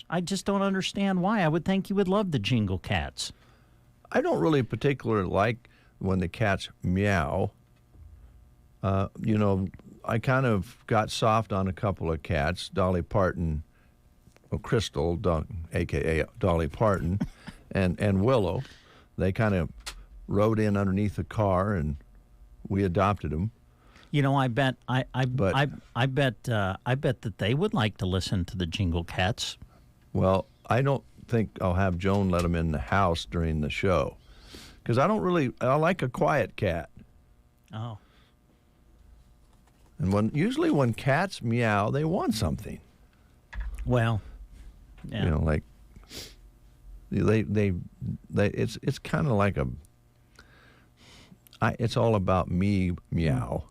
I just don't understand why. I would think you would love the Jingle Cats. I don't really particularly like when the cats meow. I kind of got soft on a couple of cats, Dolly Parton, Crystal, a.k.a. Dolly Parton, and Willow. They kind of rode in underneath the car, and we adopted them. I bet that they would like to listen to the Jingle Cats. Well, I don't think I'll have Joan let them in the house during the show, because I like a quiet cat. Oh. And usually when cats meow, they want something. Well, yeah. Like it's kind of like it's all about me meow.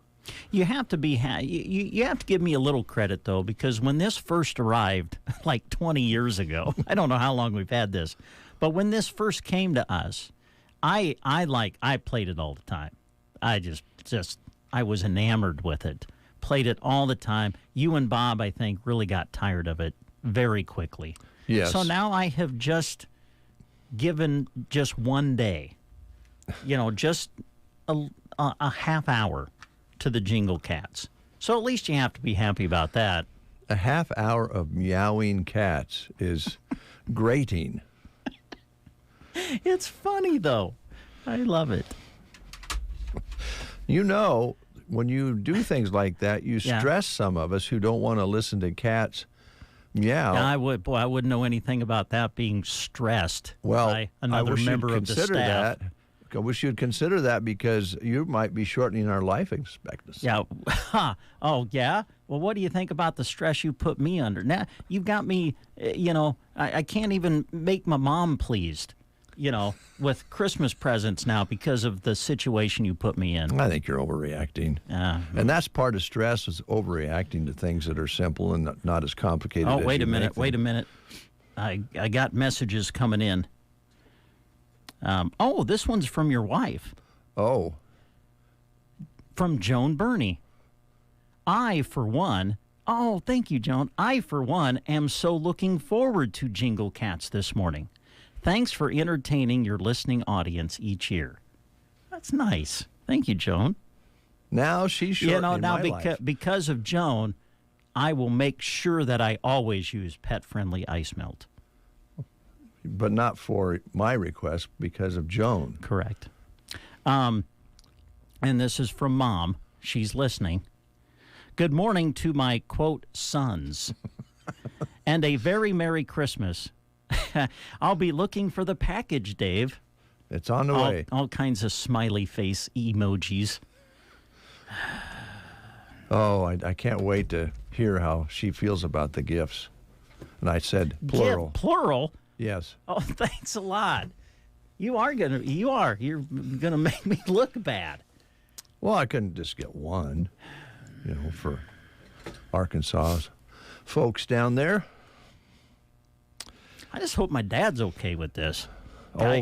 You have to be you have to give me a little credit, though, because when this first arrived like 20 years ago, I don't know how long we've had this, but when this first came to us, I played it all the time. I was enamored with it. Played it all the time. You and Bob, I think, really got tired of it very quickly. Yes. So now I have just given just one day, just a half hour to the Jingle Cats. So at least you have to be happy about that. A half hour of meowing cats is grating. It's funny, though. I love it. When you do things like that, you stress some of us who don't want to listen to cats meow. I wouldn't know anything about that being stressed by another member of the staff. I wish you'd consider that, because you might be shortening our life expectancy. Yeah. Oh, yeah? Well, what do you think about the stress you put me under? Now, you've got me, I can't even make my mom pleased, with Christmas presents now because of the situation you put me in. I think you're overreacting. And that's part of stress, is overreacting to things that are simple and not as complicated as wait a minute. I got messages coming in. This one's from your wife. Oh. From Joan Burney. I, for one, thank you, Joan. I, for one, am so looking forward to Jingle Cats this morning. Thanks for entertaining your listening audience each year. That's nice. Thank you, Joan. Now she's shortening my life. Because of Joan, I will make sure that I always use pet-friendly ice melt. But not for my request, because of Joan. Correct. And this is from Mom. She's listening. Good morning to my, quote, sons. And a very Merry Christmas. I'll be looking for the package, Dave. It's on the way. All kinds of smiley face emojis. Oh, I can't wait to hear how she feels about the gifts. And I said plural. Plural? Yes. Oh, thanks a lot. You're gonna make me look bad. Well, I couldn't just get one, for Arkansas's folks down there. I just hope my dad's okay with this.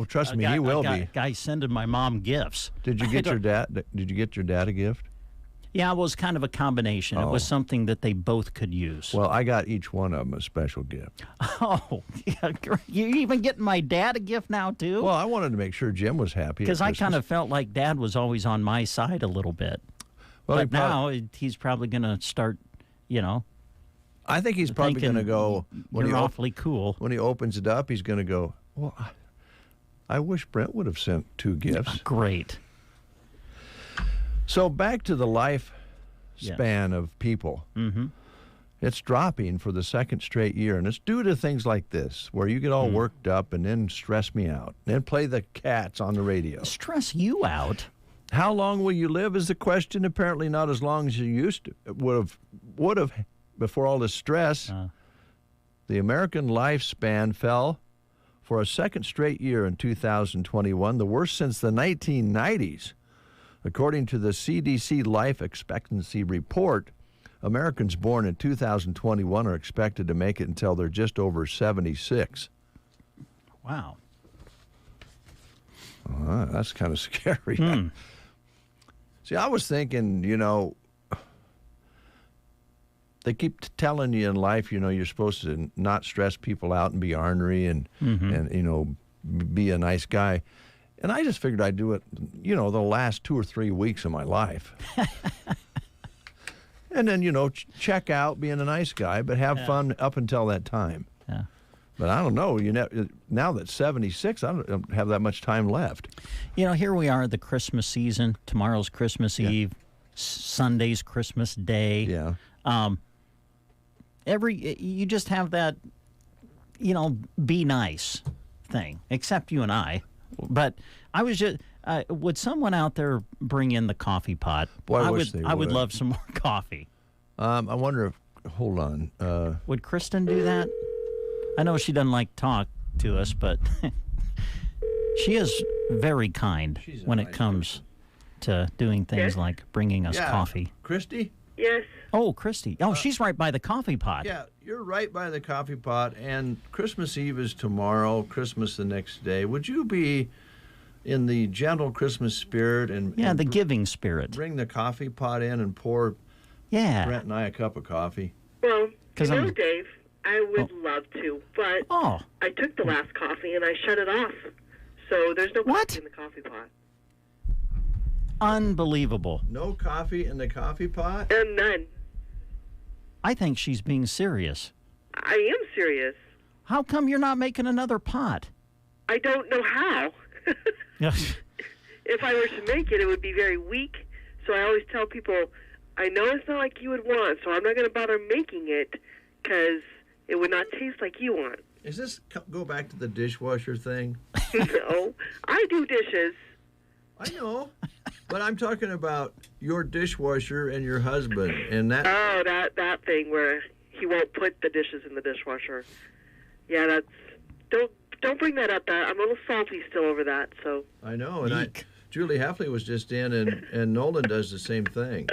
Trust me, he will be. Guy sending my mom gifts. Did you get your dad? Did you get your dad a gift? Yeah, it was kind of a combination. It was something that they both could use. Well, I got each one of them a special gift. Oh, yeah, you even getting my dad a gift now, too? Well, I wanted to make sure Jim was happy. Because I kind of felt like Dad was always on my side a little bit. Well, but now he's probably going to start, I think he's probably going to go. You're awfully cool. When he opens it up, he's going to go, well, I wish Brent would have sent 2 gifts. Great. So back to the lifespan of people. Mm-hmm. It's dropping for the second straight year, and it's due to things like this, where you get all worked up and then stress me out, then play the cats on the radio. Stress you out? How long will you live is the question. Apparently not as long as you used to. Would have before all this stress. The American lifespan fell for a second straight year in 2021, the worst since the 1990s. According to the CDC Life Expectancy Report, Americans born in 2021 are expected to make it until they're just over 76. Wow. That's kind of scary. See, I was thinking, they keep telling you in life, you're supposed to not stress people out and be ornery and be a nice guy. And I just figured I'd do it, the last 2 or 3 weeks of my life. And then, check out being a nice guy, but have fun up until that time. Yeah. But I don't know. Now that 76, I don't have that much time left. Here we are, the Christmas season. Tomorrow's Christmas Eve. Sunday's Christmas Day. Yeah. You just have that, be nice thing, except you and I. But I was just, would someone out there bring in the coffee pot? Boy, I would love some more coffee. I wonder if, hold on. Would Kristen do that? I know she doesn't like to talk to us, but she is very kind when it comes to doing things like bringing us coffee. Christy? Yes. Oh, Christy. Oh, she's right by the coffee pot. Yeah, you're right by the coffee pot, and Christmas Eve is tomorrow, Christmas the next day. Would you be in the gentle Christmas spirit and the giving spirit? Bring the coffee pot in and pour Brent and I a cup of coffee. Well, Dave, I would love to, but I took the last coffee and I shut it off, so there's no coffee in the coffee pot. Unbelievable. No coffee in the coffee pot? None. I think she's being serious. I am serious. How come you're not making another pot? I don't know how. If I were to make it, it would be very weak. So I always tell people, I know it's not like you would want, so I'm not going to bother making it because it would not taste like you want. Is this go back to the dishwasher thing? No, I do dishes. I know, but I'm talking about your dishwasher and your husband and that. Oh, that thing where he won't put the dishes in the dishwasher. Yeah, that's don't bring that up. I'm a little salty still over that. So I know, and Julie Heffley was just in, and Nolan does the same thing.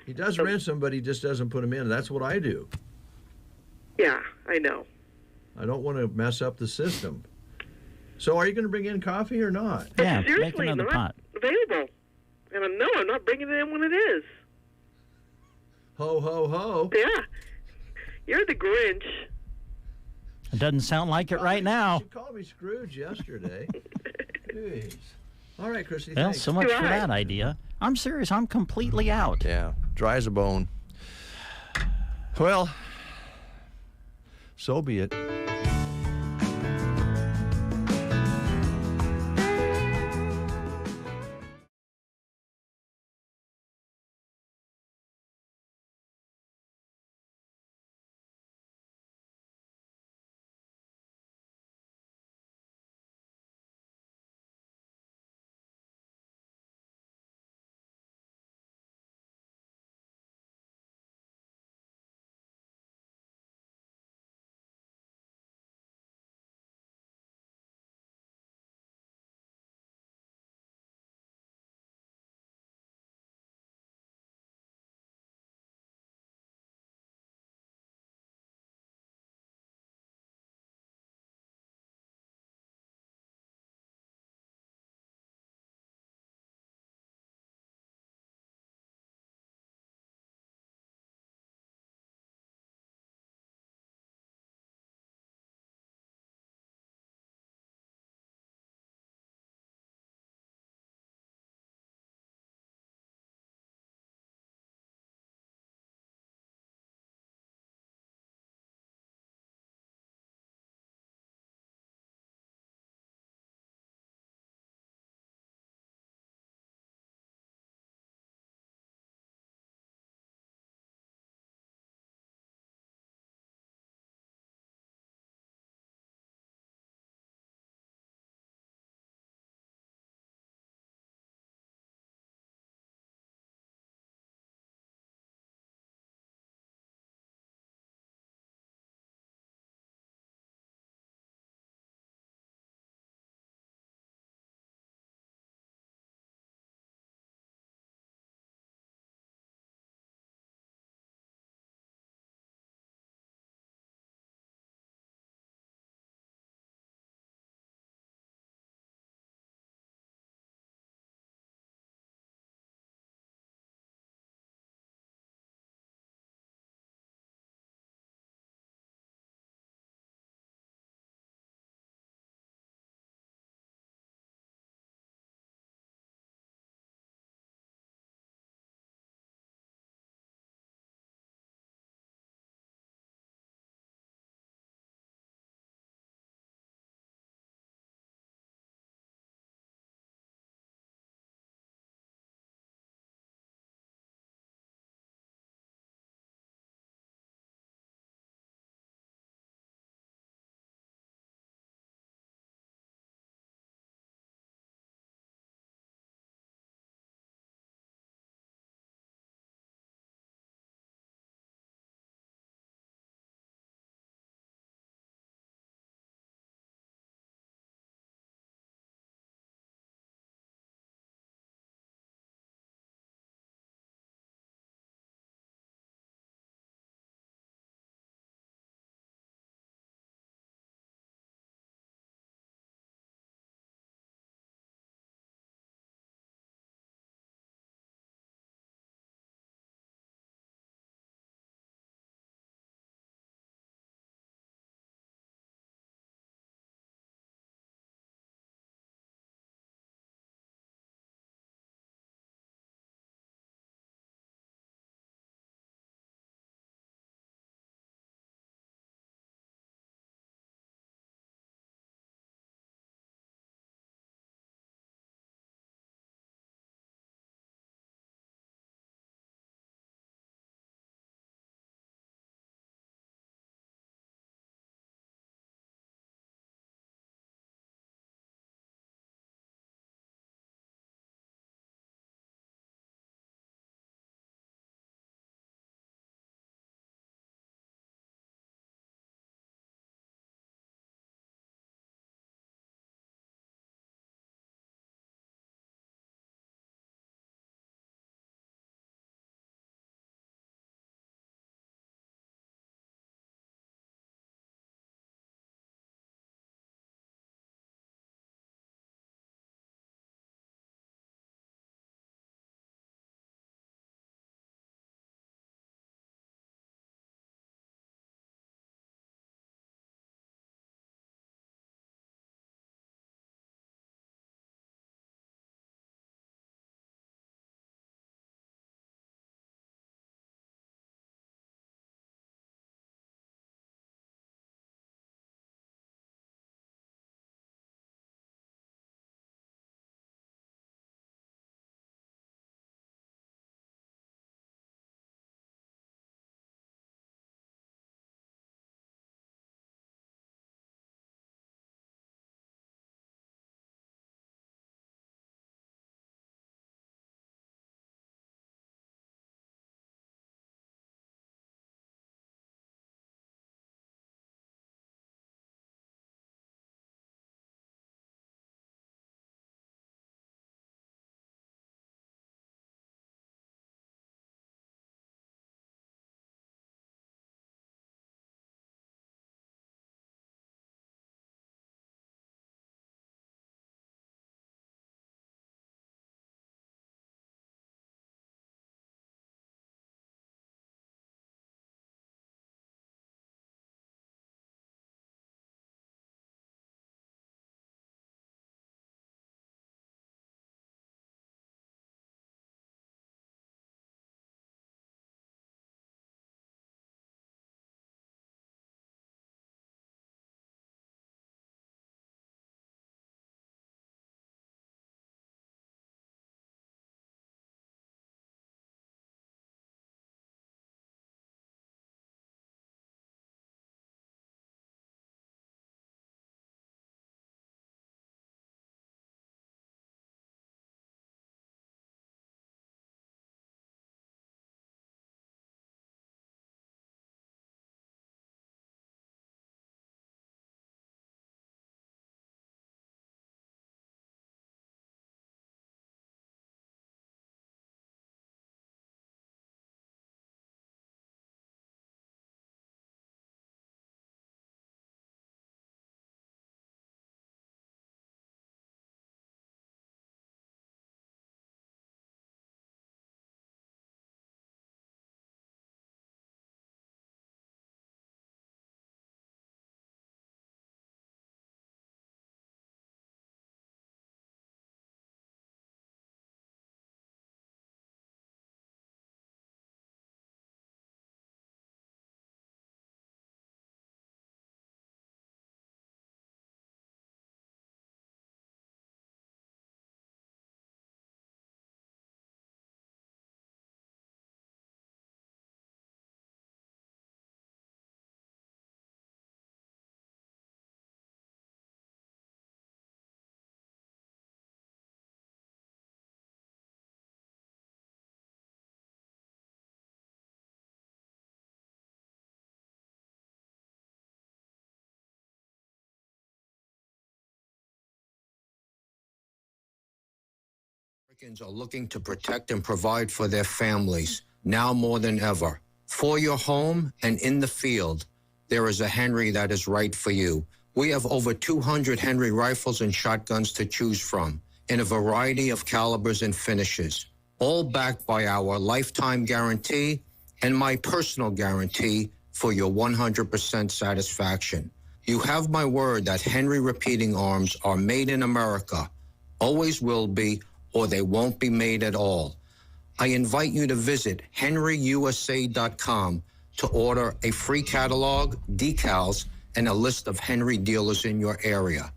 He does rinse them, but he just doesn't put them in. That's what I do. Yeah, I know. I don't want to mess up the system. So are you going to bring in coffee or not? Yeah, seriously, make another pot. Available. And I'm not bringing it in when it is. Ho, ho, ho. Yeah. You're the Grinch. It doesn't sound like it right now. You called me Scrooge yesterday. Jeez. All right, Chrissy, Well, thanks. so much for that idea. I'm serious. I'm completely out. Yeah, dry as a bone. Well, so be it. Americans are looking to protect and provide for their families now more than ever. For your home and in the field, there is a Henry that is right for you. We have over 200 Henry rifles and shotguns to choose from in a variety of calibers and finishes, all backed by our lifetime guarantee and my personal guarantee for your 100% satisfaction. You have my word that Henry repeating arms are made in America, always will be, or they won't be made at all. I invite you to visit henryusa.com to order a free catalog, decals, and a list of Henry dealers in your area.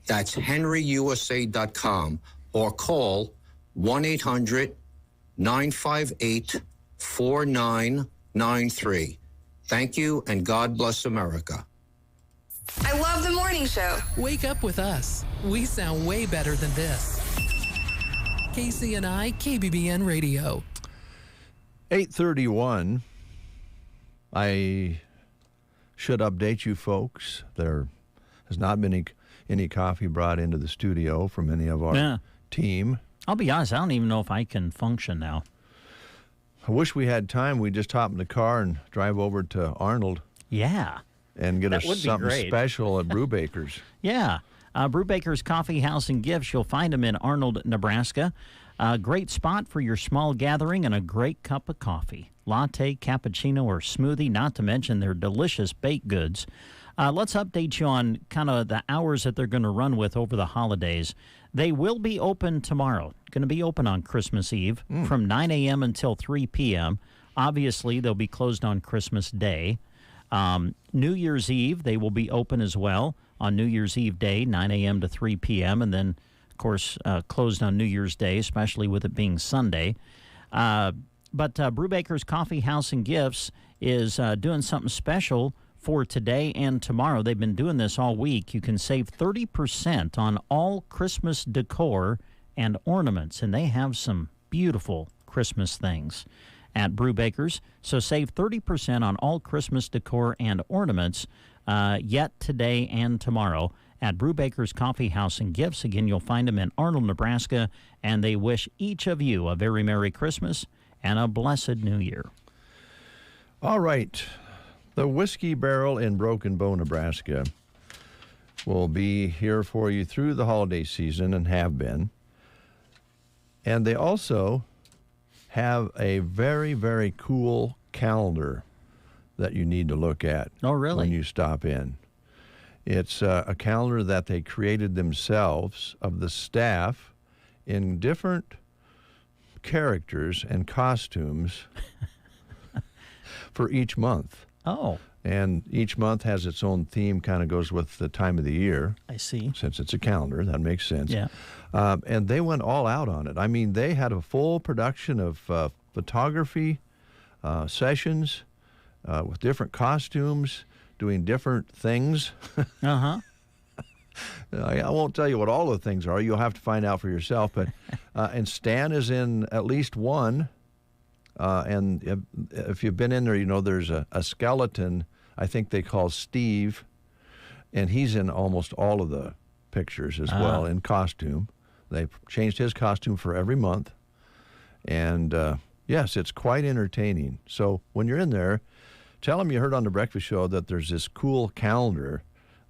That's henryusa.com or call 1-800-958-4993. Thank you, and God bless America. I love the morning show. Wake up with us. We sound way better than this. Casey and I, KBBN Radio. 8:31. I should update you folks. There has not been any coffee brought into the studio from any of our team. I'll be honest, I don't even know if I can function now. I wish we had time. We'd just hop in the car and drive over to Arnold. Yeah. And get us something special at Brubaker's. Yeah. Brubaker's Coffee House and Gifts. You'll find them in Arnold, Nebraska. A great spot for your small gathering and a great cup of coffee. Latte, cappuccino, or smoothie, not to mention their delicious baked goods. Let's update you on kind of the hours that they're going to run with over the holidays. They will be open tomorrow. Going to be open on Christmas Eve from 9 a.m. until 3 p.m. Obviously, they'll be closed on Christmas Day. New Year's Eve, they will be open as well on New Year's Eve Day, 9 a.m. to 3 p.m., and then, of course, closed on New Year's Day, especially with it being Sunday. But Brubaker's Coffee House and Gifts is doing something special for today and tomorrow. They've been doing this all week. You can save 30% on all Christmas decor and ornaments, and they have some beautiful Christmas things at Brubaker's. So save 30% on all Christmas decor and ornaments yet today and tomorrow at Brubaker's Coffee House and Gifts. Again, you'll find them in Arnold, Nebraska, and they wish each of you a very Merry Christmas and a blessed New Year. All right. The Whiskey Barrel in Broken Bow, Nebraska will be here for you through the holiday season and have been. And they also have a very, very cool calendar that you need to look at. Oh, really? When you stop in. It's a calendar that they created themselves of the staff in different characters and costumes for each month. Oh. And each month has its own theme, kind of goes with the time of the year. I see. Since it's a calendar, that makes sense. Yeah. And they went all out on it. I mean, they had a full production of photography sessions with different costumes, doing different things. Uh-huh. I won't tell you what all the things are. You'll have to find out for yourself. But and Stan is in at least one. And if you've been in there, you know there's a skeleton, I think they call Steve, and he's in almost all of the pictures as well in costume. They've changed his costume for every month. And, yes, it's quite entertaining. So when you're in there, tell them you heard on the breakfast show that there's this cool calendar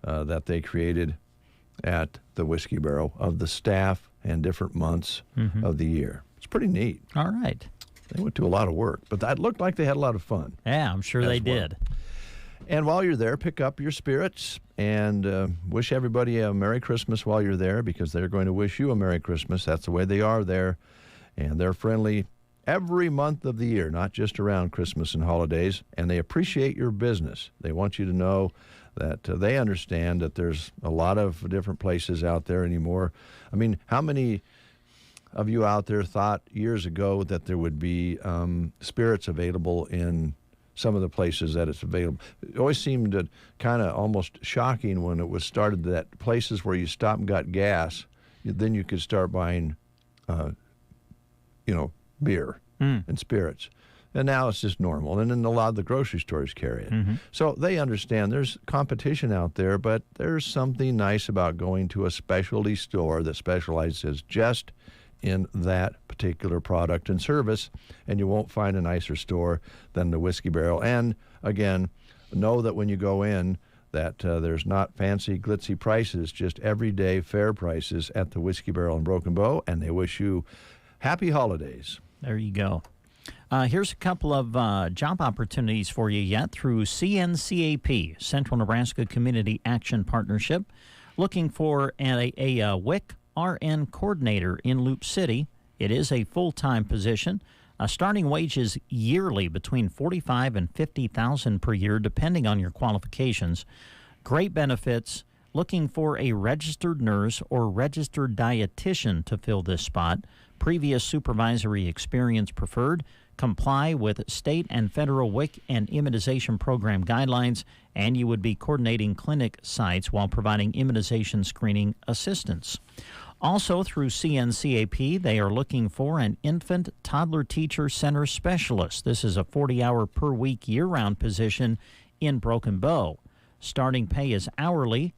that they created at the Whiskey Barrel of the staff and different months of the year. It's pretty neat. All right. They went to a lot of work, but that looked like they had a lot of fun. Yeah, I'm sure they did. And while you're there, pick up your spirits and wish everybody a Merry Christmas while you're there, because they're going to wish you a Merry Christmas. That's the way they are there. And they're friendly every month of the year, not just around Christmas and holidays. And they appreciate your business. They want you to know that they understand that there's a lot of different places out there anymore. I mean, how many of you out there thought years ago that there would be spirits available in some of the places that it's available? It always seemed kind of almost shocking when it was started that places where you stop and got gas, then you could start buying, beer and spirits. And now it's just normal. And then a lot of the grocery stores carry it. So they understand there's competition out there, but there's something nice about going to a specialty store that specializes just in that particular product and service, and you won't find a nicer store than the Whiskey Barrel. And again, know that when you go in, that there's not fancy, glitzy prices, just everyday fair prices at the Whiskey Barrel in Broken Bow, and they wish you happy holidays. There you go. Here's a couple of job opportunities for you yet through CNCAP, Central Nebraska Community Action Partnership, looking for a WIC RN coordinator in Loop City. It is a full-time position. Starting wages yearly between $45,000 and $50,000 per year, depending on your qualifications. Great benefits. Looking for a registered nurse or registered dietitian to fill this spot. Previous supervisory experience preferred. Comply with state and federal WIC and immunization program guidelines, and you would be coordinating clinic sites while providing immunization screening assistance. Also through CNCAP, they are looking for an infant toddler teacher center specialist. This is a 40-hour per week year-round position in Broken Bow. Starting pay is hourly,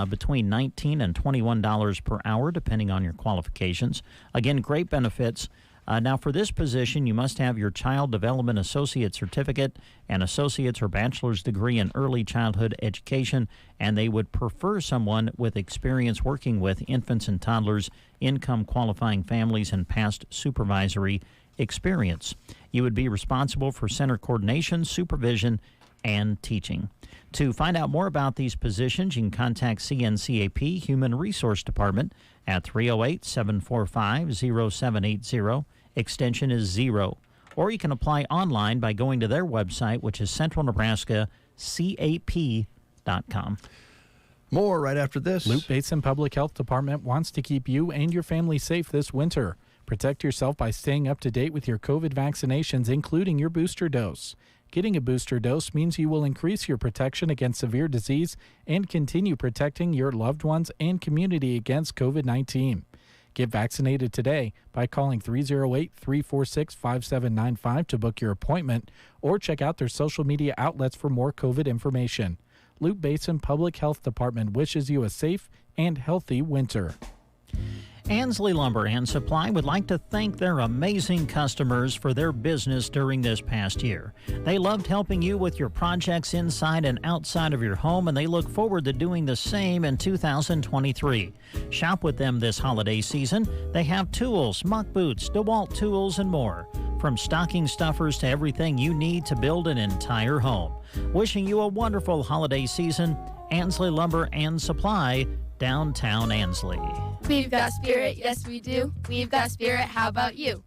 between $19 and $21 per hour, depending on your qualifications. Again, great benefits. Now, for this position, you must have your Child Development Associate Certificate, an associate's or bachelor's degree in early childhood education, and they would prefer someone with experience working with infants and toddlers, income-qualifying families, and past supervisory experience. You would be responsible for center coordination, supervision, and teaching. To find out more about these positions, you can contact CNCAP Human Resource Department at 308-745-0780. Extension is 0. Or you can apply online by going to their website, which is centralnebraskacap.com. More right after this. Loop Basin Public Health Department wants to keep you and your family safe this winter. Protect yourself by staying up to date with your COVID vaccinations, including your booster dose. Getting a booster dose means you will increase your protection against severe disease and continue protecting your loved ones and community against COVID-19. Get vaccinated today by calling 308-346-5795 to book your appointment or check out their social media outlets for more COVID information. Loop Basin Public Health Department wishes you a safe and healthy winter. Ansley Lumber and Supply would like to thank their amazing customers for their business during this past year. They loved helping you with your projects inside and outside of your home, and they look forward to doing the same in 2023. Shop with them this holiday season. They have tools, muck boots, DeWalt tools, and more. From stocking stuffers to everything you need to build an entire home. Wishing you a wonderful holiday season. Ansley Lumber and Supply, downtown Ansley. We've got spirit, yes we do. We've got spirit, how about you?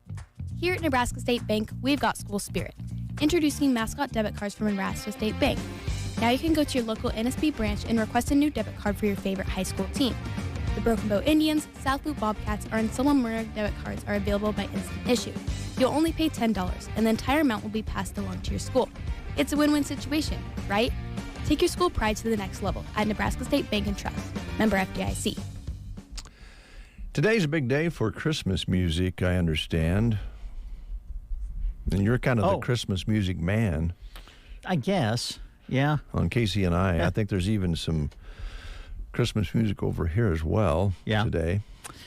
Here at Nebraska State Bank, we've got school spirit. Introducing mascot debit cards from Nebraska State Bank. Now you can go to your local NSB branch and request a new debit card for your favorite high school team. The Broken Bow Indians, South Loop Bobcats, or Ancilla Murray debit cards are available by instant issue. You'll only pay $10, and the entire amount will be passed along to your school. It's a win-win situation, right? Take your school pride to the next level at Nebraska State Bank and Trust. Member FDIC. Today's a big day for Christmas music, I understand. And you're kind of the Christmas music man. I guess, yeah. On KCNI. I think there's even some Christmas music over here as well today.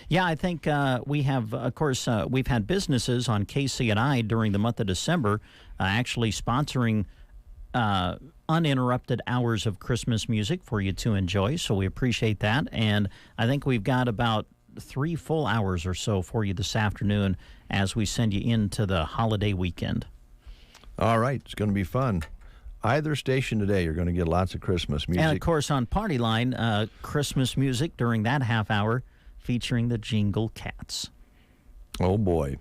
Yeah, I think we have, of course, we've had businesses on KCNI during the month of December actually sponsoring uninterrupted hours of Christmas music for you to enjoy, so we appreciate that. And I think we've got about 3 full hours or so for you this afternoon as we send you into the holiday weekend. All right, it's going to be fun. Either station today, you're going to get lots of Christmas music. And, of course, on Party Line, Christmas music during that half hour featuring the Jingle Cats. Oh, boy.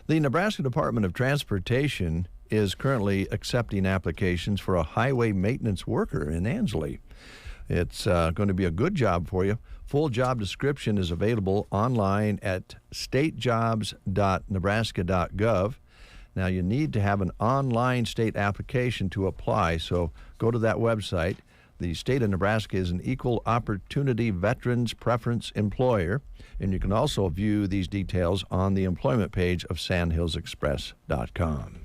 The Nebraska Department of Transportation is currently accepting applications for a highway maintenance worker in Ansley. It's going to be a good job for you. Full job description is available online at statejobs.nebraska.gov. Now, you need to have an online state application to apply, so go to that website. The state of Nebraska is an equal opportunity veterans preference employer, and you can also view these details on the employment page of sandhillsexpress.com.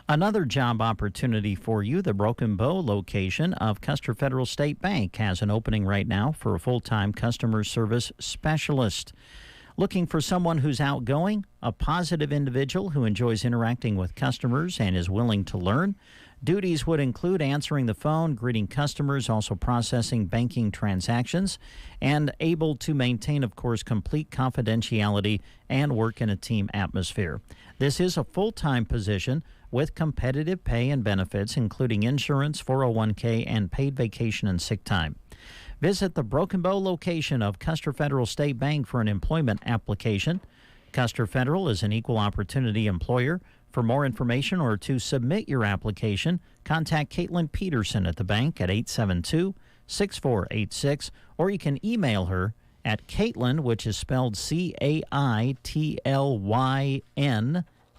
Another job opportunity for you, the Broken Bow location of Custer Federal State Bank has an opening right now for a full-time customer service specialist. Looking for someone who's outgoing, a positive individual who enjoys interacting with customers and is willing to learn? Duties would include answering the phone, greeting customers, also processing banking transactions, and able to maintain, of course, complete confidentiality and work in a team atmosphere. This is a full-time position with competitive pay and benefits, including insurance, 401k, and paid vacation and sick time. Visit the Broken Bow location of Custer Federal State Bank for an employment application. Custer Federal is an equal opportunity employer. For more information or to submit your application, contact Caitlin Peterson at the bank at 872-6486, or you can email her at Caitlin, which is spelled Caitlyn,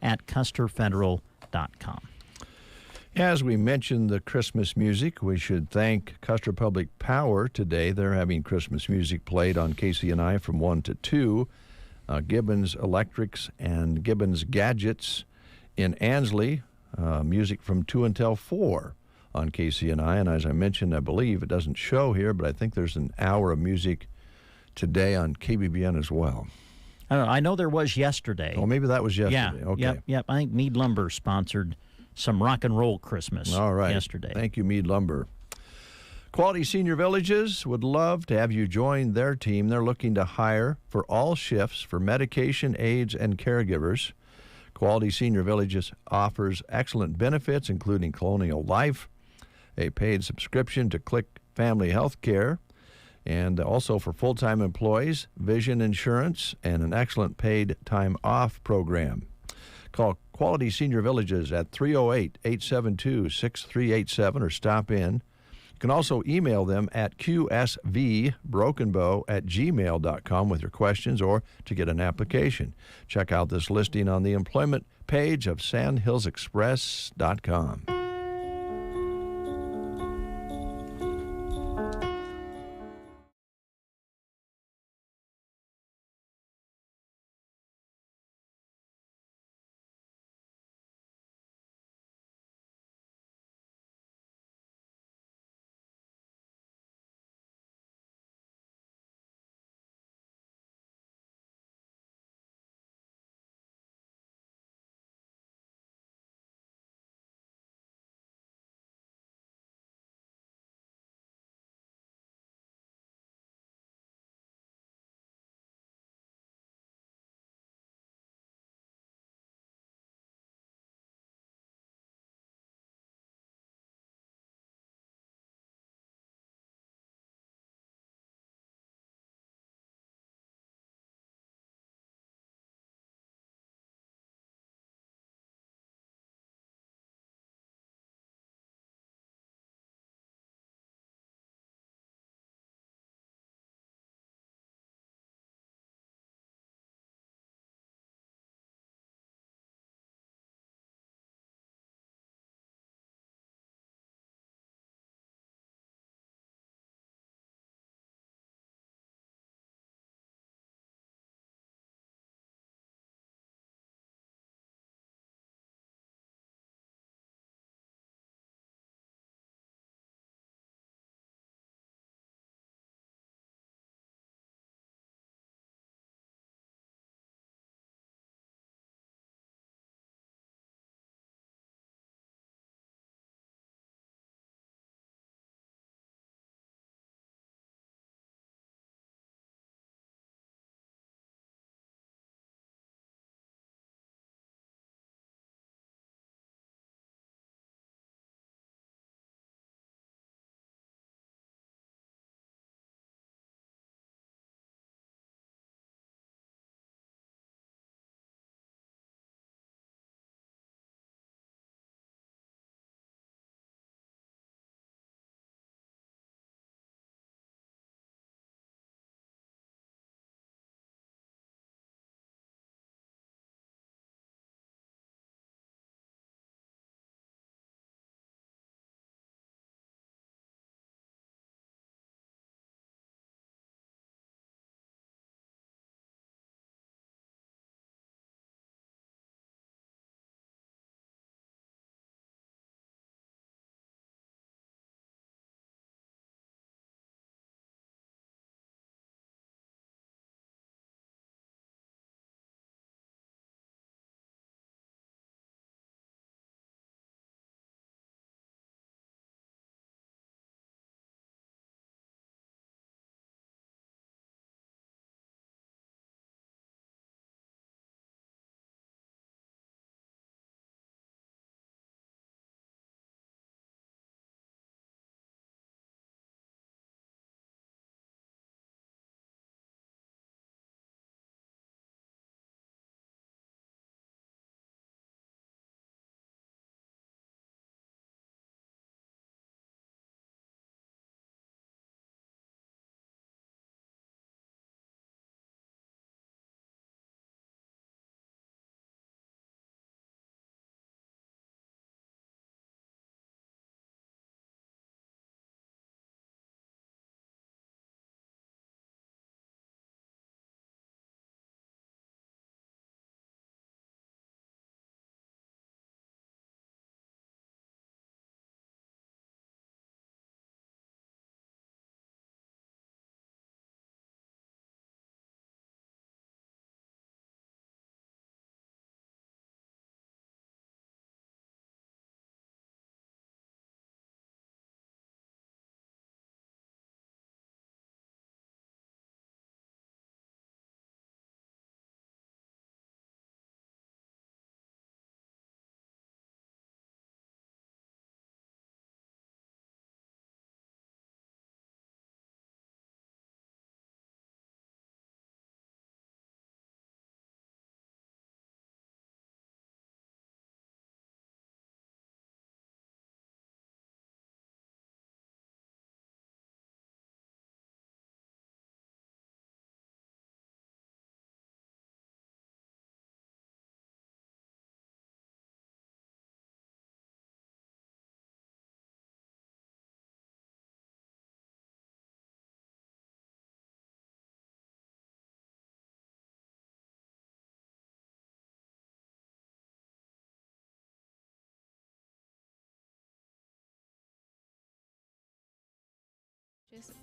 at custerfederal.com. As we mentioned the Christmas music, we should thank Custer Public Power today. They're having Christmas music played on KCNI from 1 to 2. Gibbons Electrics and Gibbons Gadgets in Ansley, music from 2 until 4 on KCNI. And as I mentioned, I believe it doesn't show here, but I think there's an hour of music today on KBBN as well. I know there was yesterday. Oh, maybe that was yesterday. Yeah, okay. Yep. I think Mead Lumber sponsored some rock and roll Christmas yesterday. Thank you, Mead Lumber. Quality Senior Villages would love to have you join their team. They're looking to hire for all shifts for medication, aides, and caregivers. Quality Senior Villages offers excellent benefits, including Colonial Life, a paid subscription to Click Family Health Care, and also for full-time employees, vision insurance, and an excellent paid time off program. Call Quality Senior Villages at 308-872-6387 or stop in. You can also email them at qsvbrokenbow@gmail.com with your questions or to get an application. Check out this listing on the employment page of sandhillsexpress.com.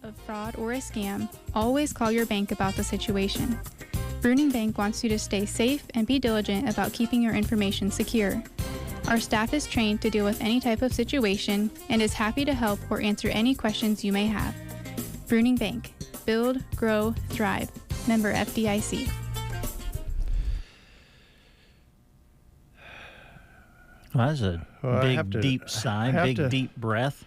Of fraud or a scam, always call your bank about the situation. Bruning Bank wants you to stay safe and be diligent about keeping your information secure. Our staff is trained to deal with any type of situation and is happy to help or answer any questions you may have. Bruning Bank. Build, grow, thrive. Member FDIC. Well, that's a big, deep sigh, big, deep breath.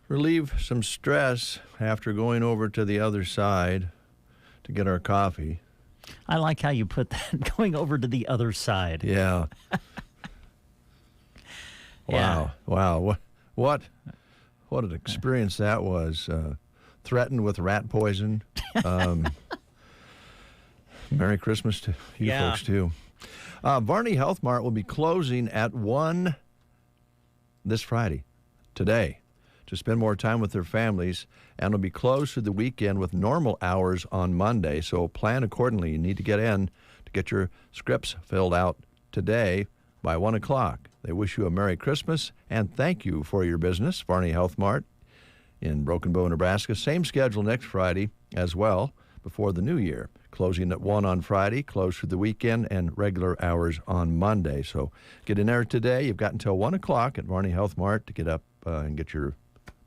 Relieve some stress after going over to the other side to get our coffee. I like how you put that, going over to the other side. Yeah. Yeah. Wow. What an experience that was. Threatened with rat poison. Merry Christmas to you folks, too. Varney Health Mart will be closing at 1 this Friday, today, to spend more time with their families, and will be closed through the weekend with normal hours on Monday. So plan accordingly. You need to get in to get your scripts filled out today by 1 o'clock. They wish you a Merry Christmas and thank you for your business. Varney Health Mart in Broken Bow, Nebraska. Same schedule next Friday as well before the new year. Closing at 1 on Friday, closed through the weekend, and regular hours on Monday. So get in there today. You've got until 1 o'clock at Varney Health Mart to get up and get your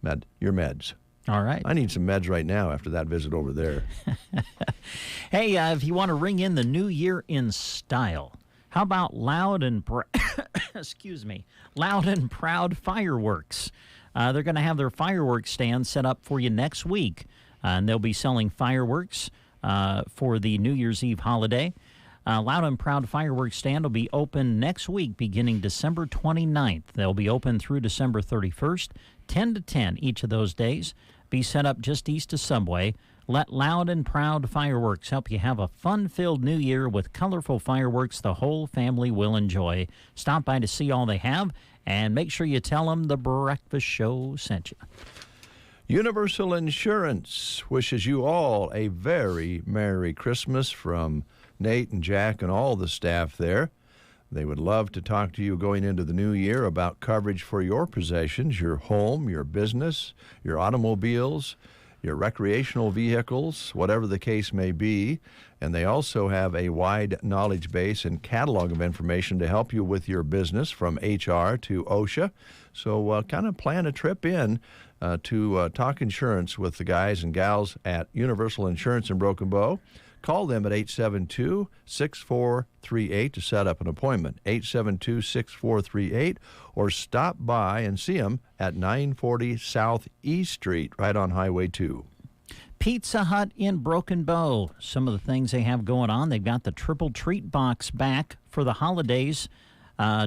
meds. All right. I need some meds right now after that visit over there. Hey, if you want to ring in the new year in style, how about loud and proud fireworks? They're going to have their fireworks stand set up for you next week, and they'll be selling fireworks for the New Year's Eve holiday. Loud and Proud Fireworks Stand will be open next week beginning December 29th. They'll be open through December 31st, 10 to 10 each of those days. Be set up just east of Subway. Let Loud and Proud Fireworks help you have a fun-filled new year with colorful fireworks the whole family will enjoy. Stop by to see all they have, and make sure you tell them the Breakfast Show sent you. Universal Insurance wishes you all a very Merry Christmas from Nate and Jack and all the staff there. They would love to talk to you going into the new year about coverage for your possessions, your home, your business, your automobiles, your recreational vehicles, whatever the case may be. And they also have a wide knowledge base and catalog of information to help you with your business from HR to OSHA. So kind of plan a trip in to talk insurance with the guys and gals at Universal Insurance in Broken Bow. Call them at 872-6438 to set up an appointment, 872-6438, or stop by and see them at 940 South East Street, right on Highway 2. Pizza Hut in Broken Bow. Some of the things they have going on. They've got the triple treat box back for the holidays.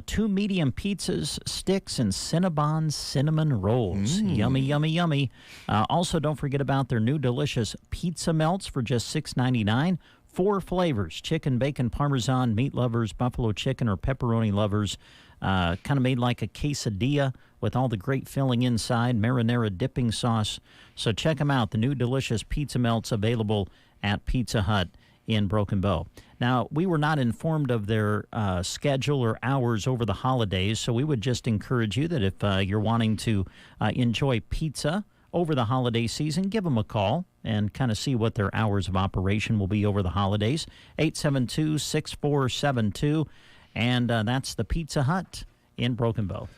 2 medium pizzas, sticks, and Cinnabon cinnamon rolls. Yummy, yummy, yummy. Also, don't forget about their new delicious pizza melts for just $6.99. 4 flavors: chicken, bacon, parmesan, meat lovers, buffalo chicken, or pepperoni lovers. Kind of made like a quesadilla with all the great filling inside, marinara dipping sauce. So check them out. The new delicious pizza melts available at Pizza Hut in Broken Bow. Now, we were not informed of their schedule or hours over the holidays, so we would just encourage you that if you're wanting to enjoy pizza over the holiday season, give them a call and kind of see what their hours of operation will be over the holidays. 872-6472, and that's the Pizza Hut in Broken Bow.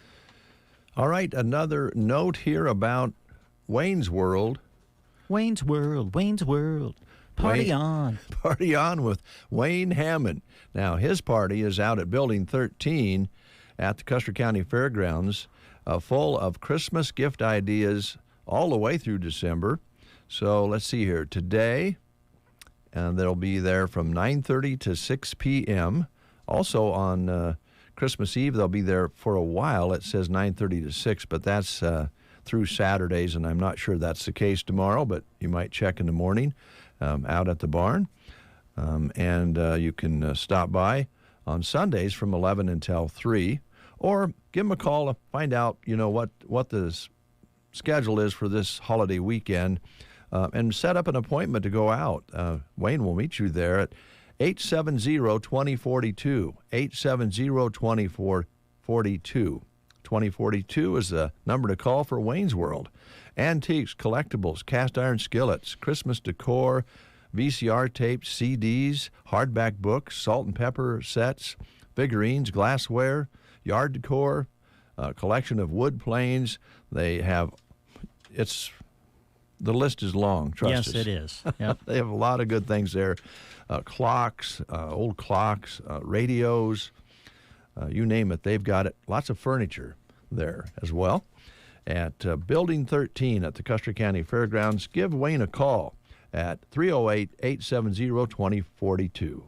All right, another note here about Wayne's World. Wayne's World, Wayne's World. Party on. Party on with Wayne Hammond. Now, his party is out at Building 13 at the Custer County Fairgrounds, full of Christmas gift ideas all the way through December. So let's see here. Today, and they'll be there from 9:30 to 6 p.m. Also on Christmas Eve, they'll be there for a while. It says 9:30 to 6, but that's through Saturdays, and I'm not sure that's the case tomorrow, but you might check in the morning. Out at the barn, and you can stop by on Sundays from 11 until 3, or give them a call to find out, what the schedule is for this holiday weekend, and set up an appointment to go out. Wayne will meet you there at 870-2042, 870-2442. 2042 is the number to call for Wayne's World. Antiques, collectibles, cast iron skillets, Christmas decor, VCR tapes, CDs, hardback books, salt and pepper sets, figurines, glassware, yard decor, a collection of wood planes. They have, the list is long, trust us. Yes, it is. Yep. They have a lot of good things there. Clocks, old clocks, radios, you name it, they've got it. Lots of furniture there as well. At Building 13 at the Custer County Fairgrounds, give Wayne a call at 308-870-2042.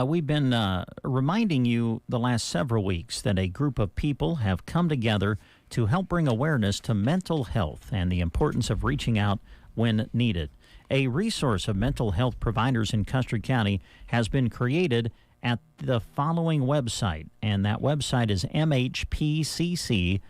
We've been reminding you the last several weeks that a group of people have come together to help bring awareness to mental health and the importance of reaching out when needed. A resource of mental health providers in Custer County has been created at the following website, and that website is mhpcc.org.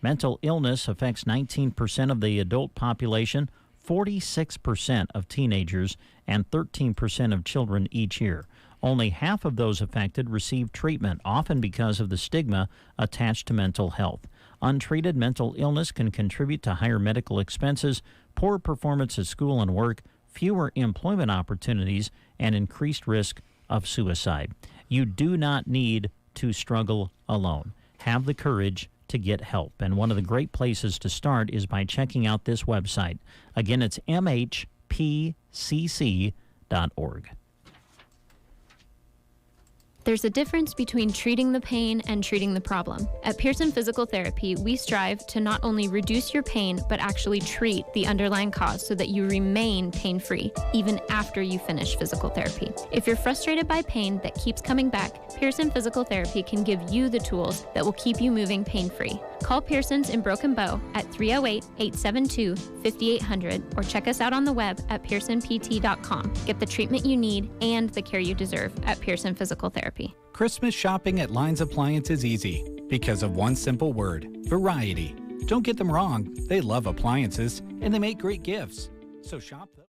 Mental illness affects 19% of the adult population, 46% of teenagers, and 13% of children each year. Only half of those affected receive treatment, often because of the stigma attached to mental health. Untreated mental illness can contribute to higher medical expenses, poor performance at school and work, fewer employment opportunities, and increased risk of suicide. You do not need to struggle alone. Have the courage to get help. And one of the great places to start is by checking out this website. Again, it's mhpcc.org. There's a difference between treating the pain and treating the problem. At Pearson Physical Therapy, we strive to not only reduce your pain, but actually treat the underlying cause so that you remain pain-free, even after you finish physical therapy. If you're frustrated by pain that keeps coming back, Pearson Physical Therapy can give you the tools that will keep you moving pain-free. Call Pearson's in Broken Bow at 308-872-5800 or check us out on the web at pearsonpt.com. Get the treatment you need and the care you deserve at Pearson Physical Therapy. Christmas shopping at Lines Appliance is easy because of one simple word: variety. Don't get them wrong, they love appliances and they make great gifts. So shop them.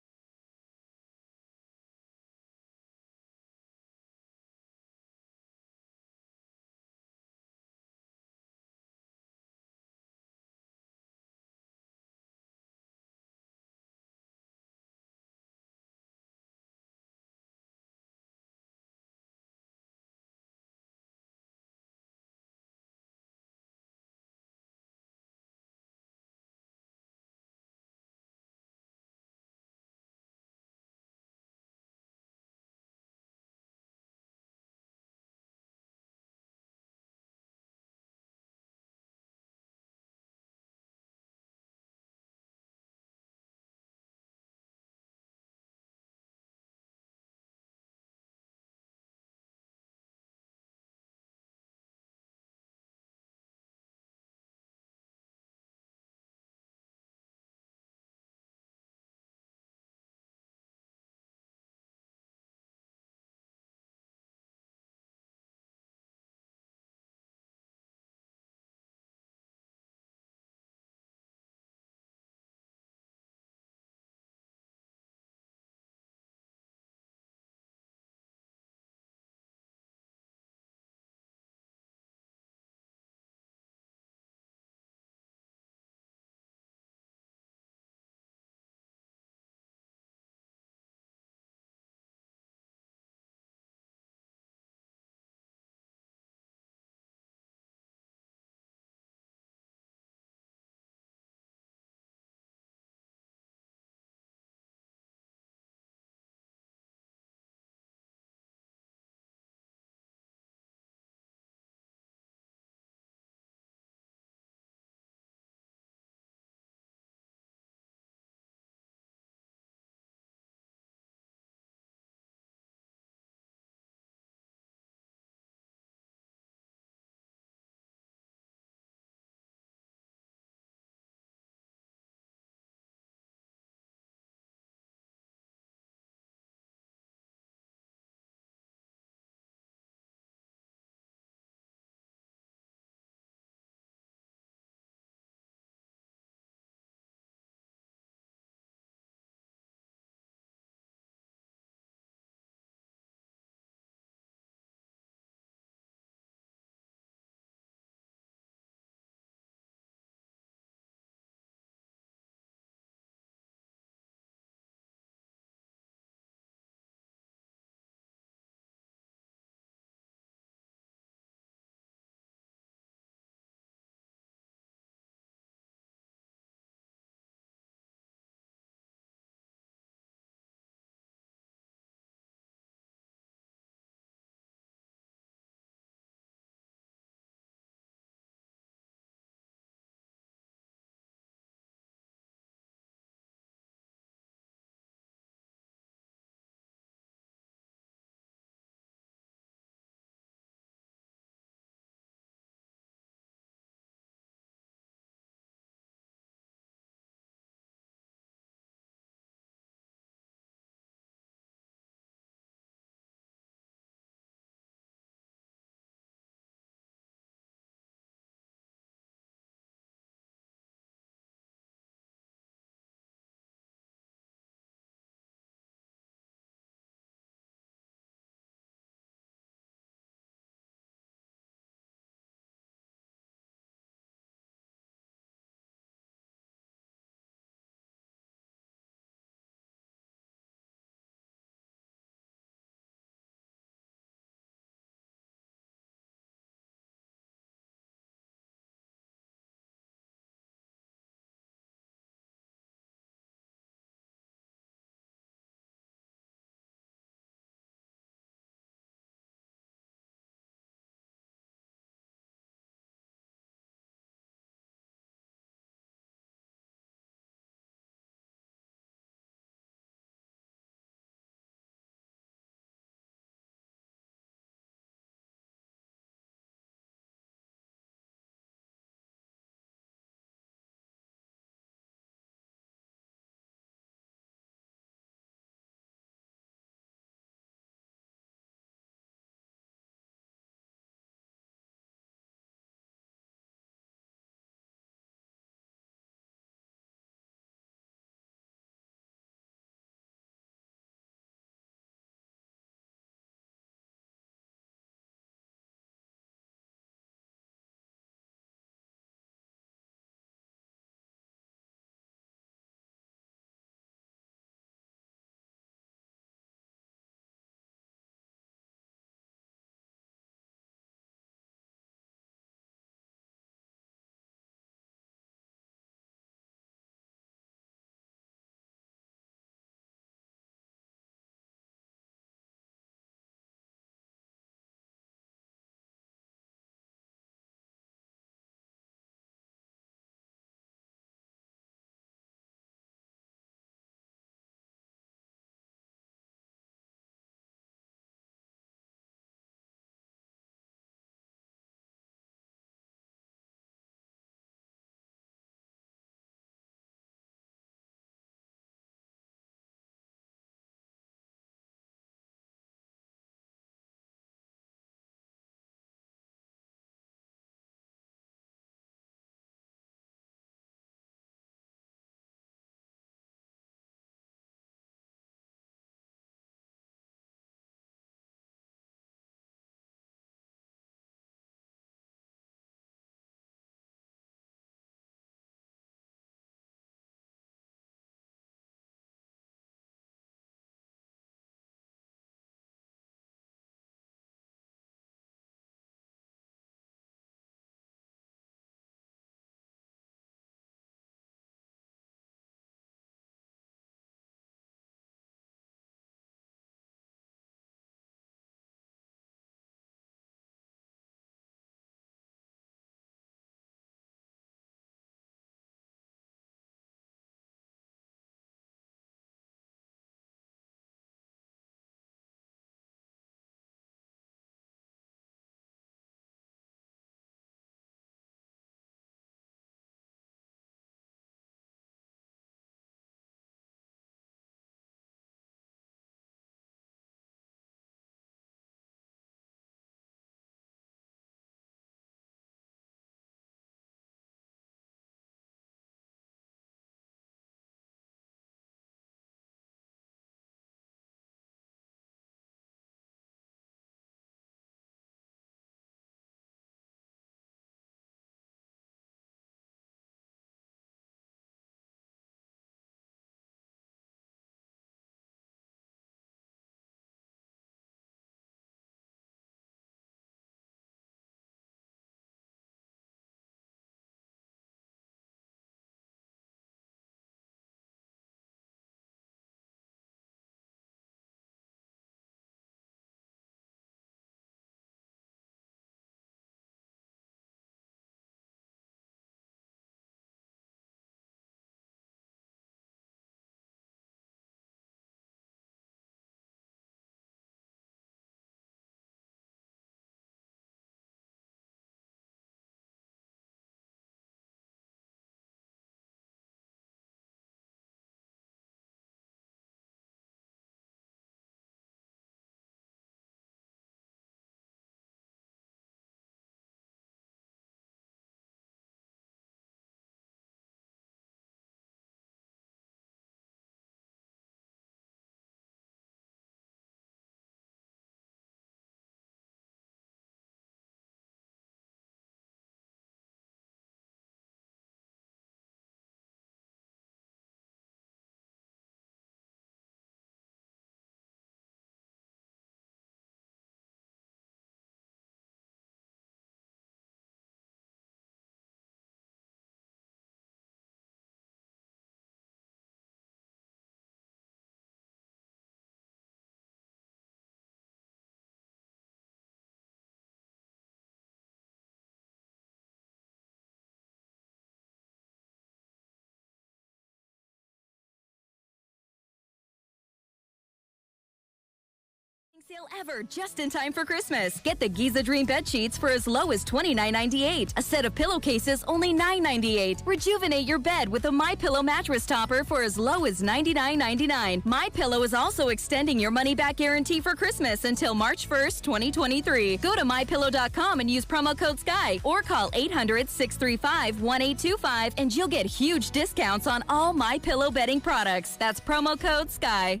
sale ever, just in time for Christmas. Get the Giza Dream bed sheets for as low as $29.98. A set of pillowcases, only $9.98. Rejuvenate your bed with a MyPillow mattress topper for as low as $99.99. MyPillow is also extending your money-back guarantee for Christmas until March 1st, 2023. Go to MyPillow.com and use promo code SKY or call 800-635-1825 and you'll get huge discounts on all MyPillow bedding products. That's promo code SKY.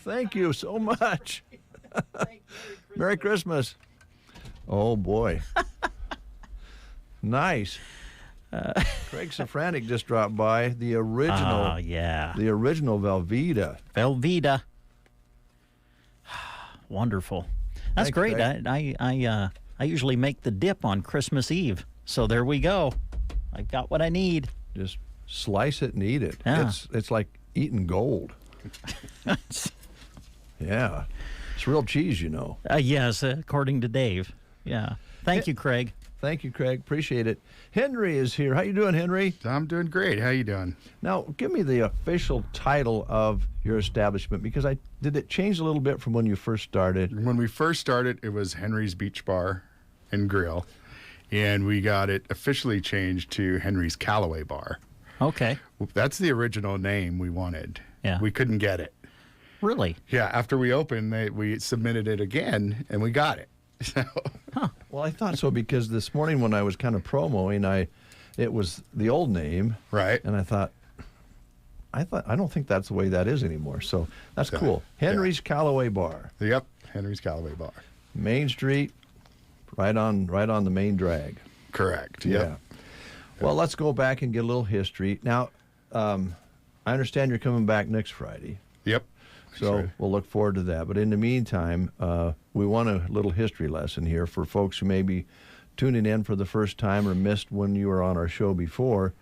Thank you so much. Merry Christmas. Oh, boy. Nice. Craig Safranek just dropped by. The original. Oh, yeah. The original Velveeta. Velveeta. Wonderful. That's Thanks, great. Craig. I usually make the dip on Christmas Eve. So there we go. I got what I need. Just slice it and eat it. Yeah. It's like eating gold. Yeah. It's real cheese, you know. Yes, according to Dave. Yeah. Thank you, Craig. Thank you, Craig. Appreciate it. Henry is here. How you doing, Henry? I'm doing great. How you doing? Now, give me the official title of your establishment, because did it change a little bit from when you first started? When we first started, it was Henry's Beach Bar and Grill, and we got it officially changed to Henry's Callaway Bar. Okay. That's the original name we wanted. Yeah. We couldn't get it. Really? Yeah. After we opened, we submitted it again, and we got it. So. Well, I thought so, because this morning when I was kind of promoing, it was the old name. Right. And I thought, I don't think that's the way that is anymore. So that's cool. Henry's Callaway Bar. Yep. Henry's Callaway Bar. Main Street, right on the main drag. Correct. Yeah. Yep. Well, let's go back and get a little history. Now, I understand you're coming back next Friday. Yep. So we'll look forward to that. But in the meantime, we want a little history lesson here for folks who may be tuning in for the first time or missed when you were on our show before.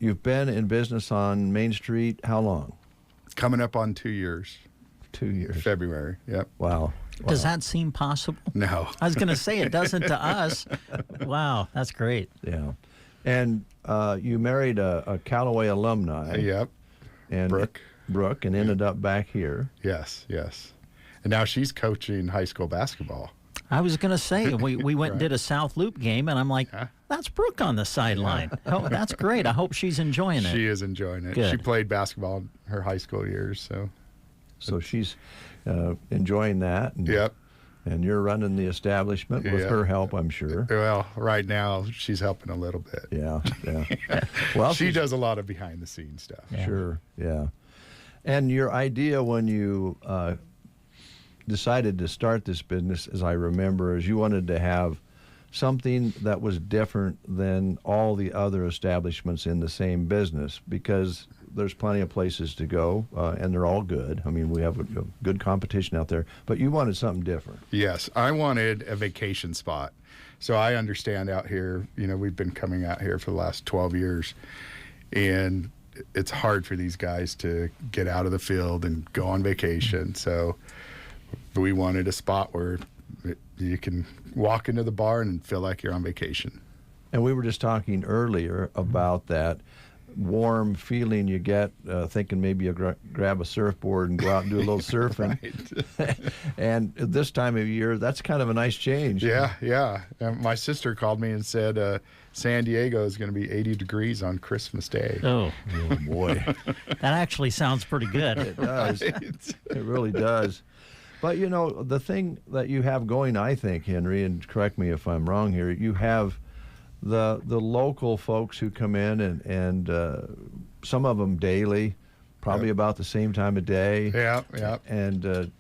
You've been in business on Main Street how long? Coming up on 2 years. 2 years. February. Yep. Wow. Does that seem possible? No. I was going to say it doesn't to us. Wow, that's great. Yeah. And you married a Callaway alumni. Yep. And Brooke, and ended up back here. Yes. And now she's coaching high school basketball. I was going to say, we went and did a South Loop game, and I'm like, that's Brooke on the sideline. Oh, that's great. I hope she's enjoying it. She is enjoying it. Good. She played basketball in her high school years. So she's enjoying that. And, yep. And you're running the establishment with her help, I'm sure. Well, right now she's helping a little bit. Yeah. Well, she does a lot of behind the scenes stuff. Yeah. Sure, yeah. And your idea when you decided to start this business, as I remember, is you wanted to have something that was different than all the other establishments in the same business, because there's plenty of places to go, and they're all good. I mean, we have a good competition out there, but you wanted something different. Yes, I wanted a vacation spot. So I understand out here, we've been coming out here for the last 12 years, and it's hard for these guys to get out of the field and go on vacation. So we wanted a spot where you can walk into the bar and feel like you're on vacation. And we were just talking earlier about that warm feeling you get thinking maybe you'll grab a surfboard and go out and do a little surfing. And this time of year, that's kind of a nice change. Yeah. My sister called me and said San Diego is going to be 80 degrees on Christmas Day. Oh boy. That actually sounds pretty good. It does. It really does. But, the thing that you have going, I think, Henry, and correct me if I'm wrong here, you have the local folks who come in and some of them daily, probably about the same time of day. Yeah. And,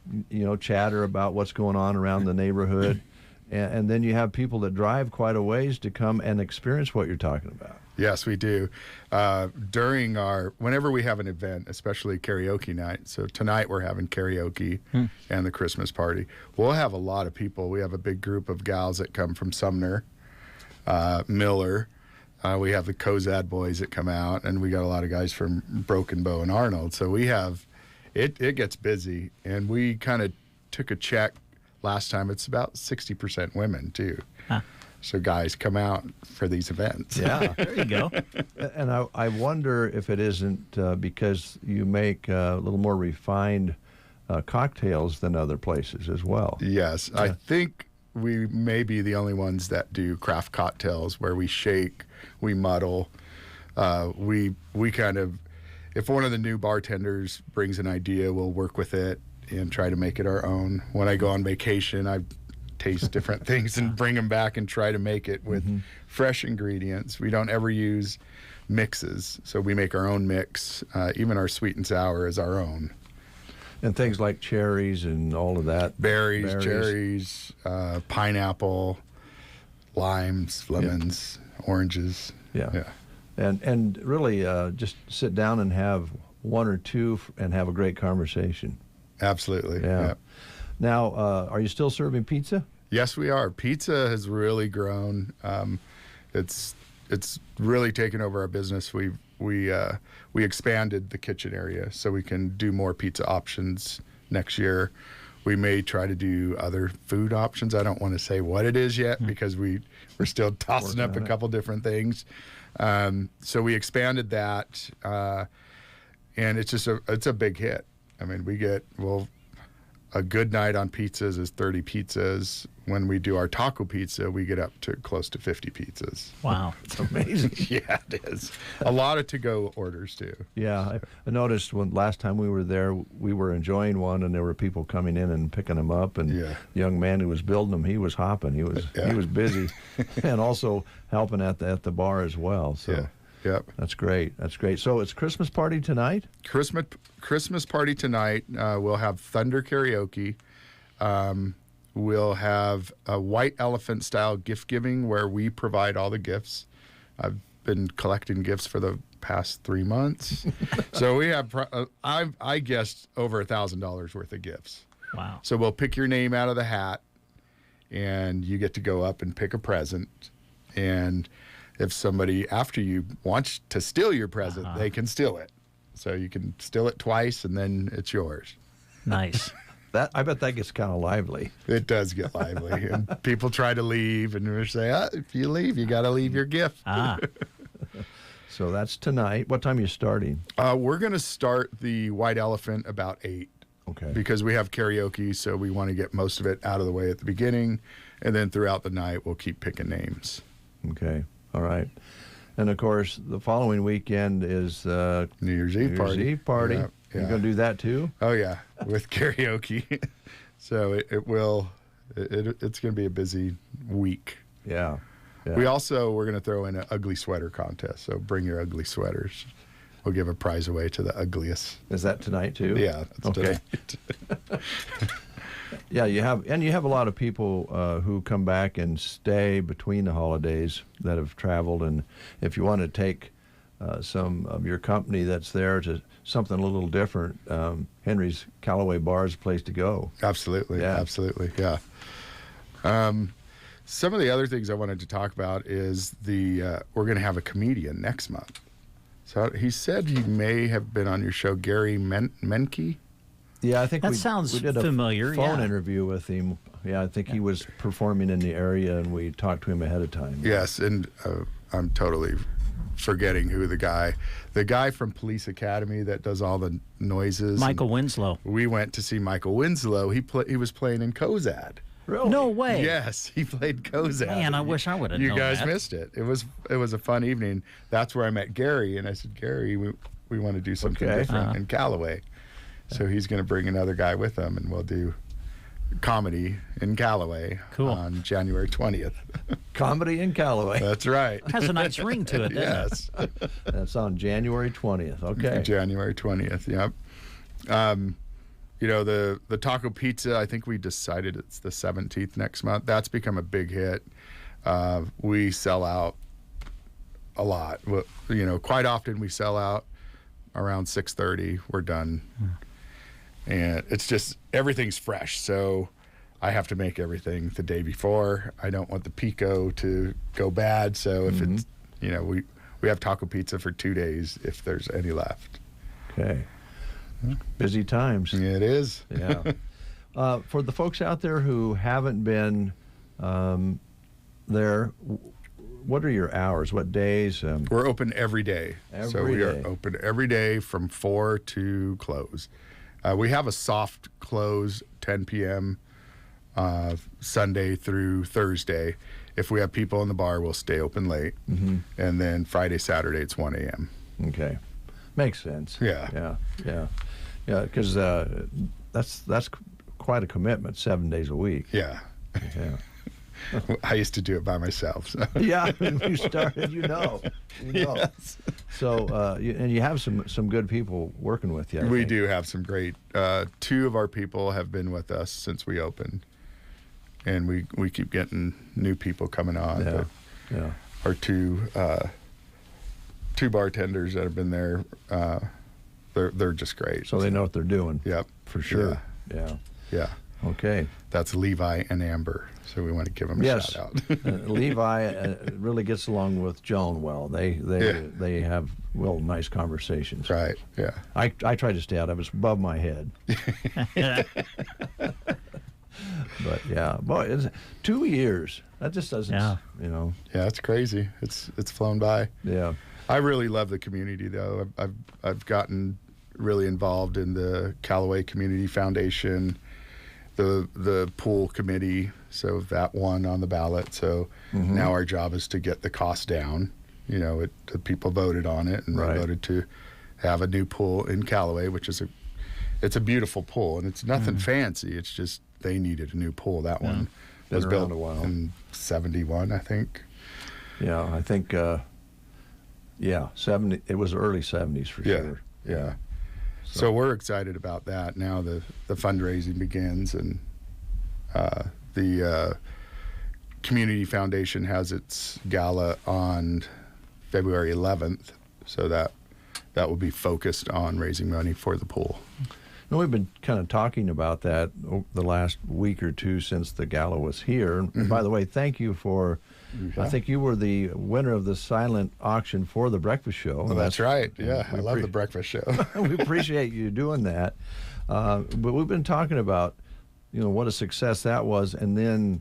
chatter about what's going on around the neighborhood. And then you have people that drive quite a ways to come and experience what you're talking about. Yes, we do. Whenever we have an event, especially karaoke night, so tonight we're having karaoke and the Christmas party, we'll have a lot of people. We have a big group of gals that come from Sumner, Miller. We have the Cozad boys that come out, and we got a lot of guys from Broken Bow and Arnold. So we have, it gets busy, and we kind of took a check last time. It's about 60% women, too. Huh. So guys come out for these events. Yeah, there you go. And I wonder if it isn't because you make a little more refined cocktails than other places as well. Yes, I think we may be the only ones that do craft cocktails where we shake, we muddle, we kind of, if one of the new bartenders brings an idea, we'll work with it and try to make it our own. When I go on vacation, I taste different things and bring them back and try to make it with fresh ingredients. We don't ever use mixes, so we make our own mix. Even our sweet and sour is our own. And things like cherries and all of that. Berries, cherries, pineapple, limes, lemons, oranges. Yeah. And really just sit down and have one or two and have a great conversation. Absolutely. Yeah. Now, are you still serving pizza? Yes, we are. Pizza has really grown. It's really taken over our business. We expanded the kitchen area so we can do more pizza options next year. We may try to do other food options. I don't want to say what it is yet because we're still tossing up a couple different things. So we expanded that, and it's a big hit. I mean, a good night on pizzas is 30 pizzas. When we do our taco pizza, we get up to close to 50 pizzas. Wow. It's amazing. Yeah, it is. A lot of to-go orders, too. Yeah, I noticed when last time we were there, we were enjoying one, and there were people coming in and picking them up. And the young man who was building them, he was hopping. He was busy, and also helping at the bar as well. So. Yep. That's great. That's great. So it's Christmas party tonight? Christmas party tonight. We'll have Thunder Karaoke. We'll have a White Elephant style gift giving where we provide all the gifts. I've been collecting gifts for the past 3 months. So we have, I guessed over $1,000 worth of gifts. Wow. So we'll pick your name out of the hat and you get to go up and pick a present. And if somebody after you wants to steal your present, they can steal it. So you can steal it twice and then it's yours. Nice. I bet that gets kind of lively. It does get lively. And people try to leave and we say, if you leave, you got to leave your gift. So that's tonight. What time are you starting? We're going to start the White Elephant about 8. Okay. Because we have karaoke, so we want to get most of it out of the way at the beginning. And then throughout the night, we'll keep picking names. Okay. All right. And, of course, the following weekend is New Year's Eve party. Yeah. You're going to do that, too? Oh, yeah, with karaoke. So it's going to be a busy week. Yeah. We're going to throw in an ugly sweater contest. So bring your ugly sweaters. We'll give a prize away to the ugliest. Is that tonight, too? Yeah, that's tonight. Yeah, you have a lot of people who come back and stay between the holidays that have traveled, and if you want to take some of your company that's there to something a little different, Henry's Callaway Bar is a place to go. Absolutely, absolutely, yeah. Some of the other things I wanted to talk about is we're going to have a comedian next month. So he said he may have been on your show, Gary Menke. Yeah, I think that sounds we did a familiar. phone interview with him. Yeah, I think he was performing in the area, and we talked to him ahead of time. Yes, and I'm totally forgetting who the guy from Police Academy that does all the noises. Michael Winslow. We went to see Michael Winslow. He was playing in Kozad. Really? No way. Yes, he played Kozad. Man, I wish I would have known You guys that. missed it. It was a fun evening. That's where I met Gary, and I said, Gary, we want to do something different in Callaway. So he's going to bring another guy with him, and we'll do comedy in Callaway on January 20th. Comedy in Callaway. That's right. Has a nice ring to it, doesn't it? Yes. That's on January 20th. Okay. January 20th, yep. The taco pizza, I think we decided it's the 17th next month. That's become a big hit. We sell out a lot. Quite often we sell out around 6:30. We're done. And it's just, everything's fresh. So I have to make everything the day before. I don't want the pico to go bad. So if it's, we have taco pizza for 2 days if there's any left. Okay. Busy times. It is. Yeah. For the folks out there who haven't been there, what are your hours? What days? We're open every day. Every so we day. are open every day from 4 to close. We have a soft close 10 p.m. Sunday through Thursday. If we have people in the bar, we'll stay open late. Mm-hmm. And then Friday, Saturday, it's 1 a.m. Okay. Makes sense. Yeah. Because that's quite a commitment, 7 days a week. Yeah. Yeah. I used to do it by myself. So. Yeah, when you started, you know. Yes. So, and you have some good people working with you. I We think. do have some great. 2 of our people have been with us since we opened, and we keep getting new people coming on. Yeah. But Yeah. our two bartenders that have been there, they're just great. So they know what they're doing. Yep, For sure. Yeah. Yeah. Okay. That's Levi and Amber. So we want to give them a Yes. shout out. Levi really gets along with Joan well. They have nice conversations. Right. Yeah. I try to stay out of it. It's above my head. But yeah, boy, it's 2 years. That just doesn't. Yeah. Yeah, it's crazy. It's flown by. Yeah. I really love the community, though. I've gotten really involved in the Callaway Community Foundation, the pool committee. So that won on the ballot. So now our job is to get the cost down. The people voted on it, and Right. they voted to have a new pool in Callaway, which is it's a beautiful pool, and it's nothing fancy. It's just they needed a new pool. That one was Been built around a while. in '71, I think. Yeah, I think. 70. It was early 70s for sure. Yeah. So we're excited about that. Now the fundraising begins, and the Community Foundation has its gala on February 11th. So that will be focused on raising money for the pool. No, we've been kind of talking about that the last week or two since the gala was here. And by the way, thank you for. I think you were the winner of the silent auction for the breakfast show. Well, that's right. Yeah, I love the breakfast show. We appreciate you doing that. But we've been talking about, what a success that was, and then,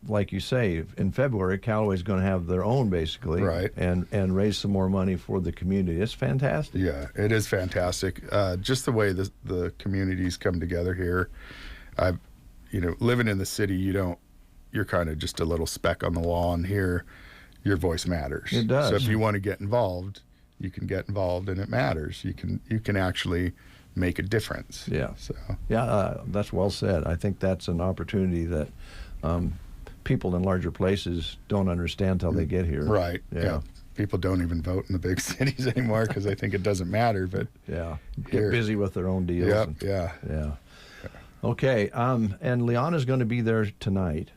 like you say, in February, Callaway's going to have their own basically, Right. and raise some more money for the community. It's fantastic. Yeah, it is fantastic. Just the way the communities come together here. Living in the city, you're kind of just a little speck on the wall, and here your voice matters. It does. So if you want to get involved, you can get involved, and it matters. You can actually make a difference. Yeah. So That's well said. I think that's an opportunity that people in larger places don't understand till they get here. Right. Yeah. People don't even vote in the big cities anymore because they think it doesn't matter. But Yeah. Here. Get busy with their own deals. Yep. and- Yeah. Yeah. Okay. And Liana's going to be there tonight.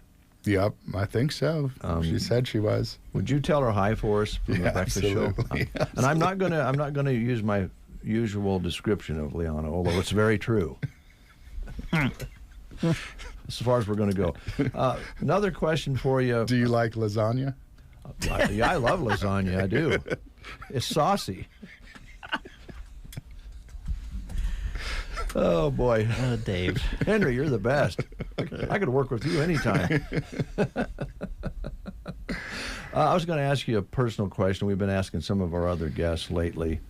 Yep. I think so. She said she was. Would you tell her hi for us from the Yeah, breakfast show? absolutely. And I'm not gonna use my usual description of Liana, although it's very true. As far as we're going to go. Another question for you. Do you like lasagna? I love lasagna. I do. It's saucy. Oh boy, Dave. Henry, you're the best. I could work with you anytime. I was going to ask you a personal question. We've been asking some of our other guests lately.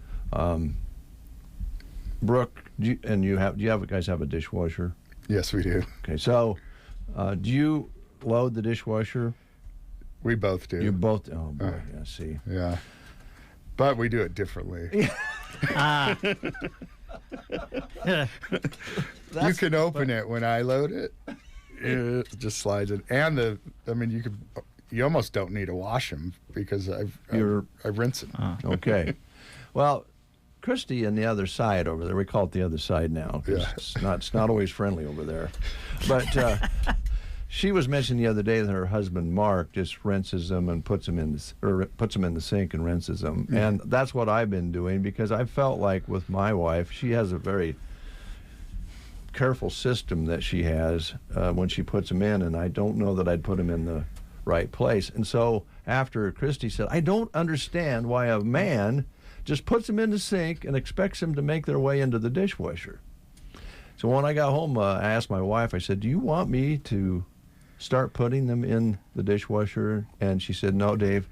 Brooke, do you guys have a dishwasher? Yes, we do. Okay, so do you load the dishwasher? We both do. You both. Oh boy, yeah. See. Yeah. But we do it differently. You can open it when I load it. It just slides in, and you almost don't need to wash them because I rinse them. Okay. Well, Christy on the other side over there, we call it the other side now. 'Cause Yeah. it's not always friendly over there. But she was mentioning the other day that her husband Mark just rinses them and puts them in the sink and rinses them. Yeah. And that's what I've been doing because I felt like with my wife, she has a very careful system that she has when she puts them in, and I don't know that I'd put them in the right place. And so after Christy said, I don't understand why a man just puts them in the sink and expects them to make their way into the dishwasher. So when I got home, I asked my wife, I said, do you want me to start putting them in the dishwasher? And she said, no, Dave,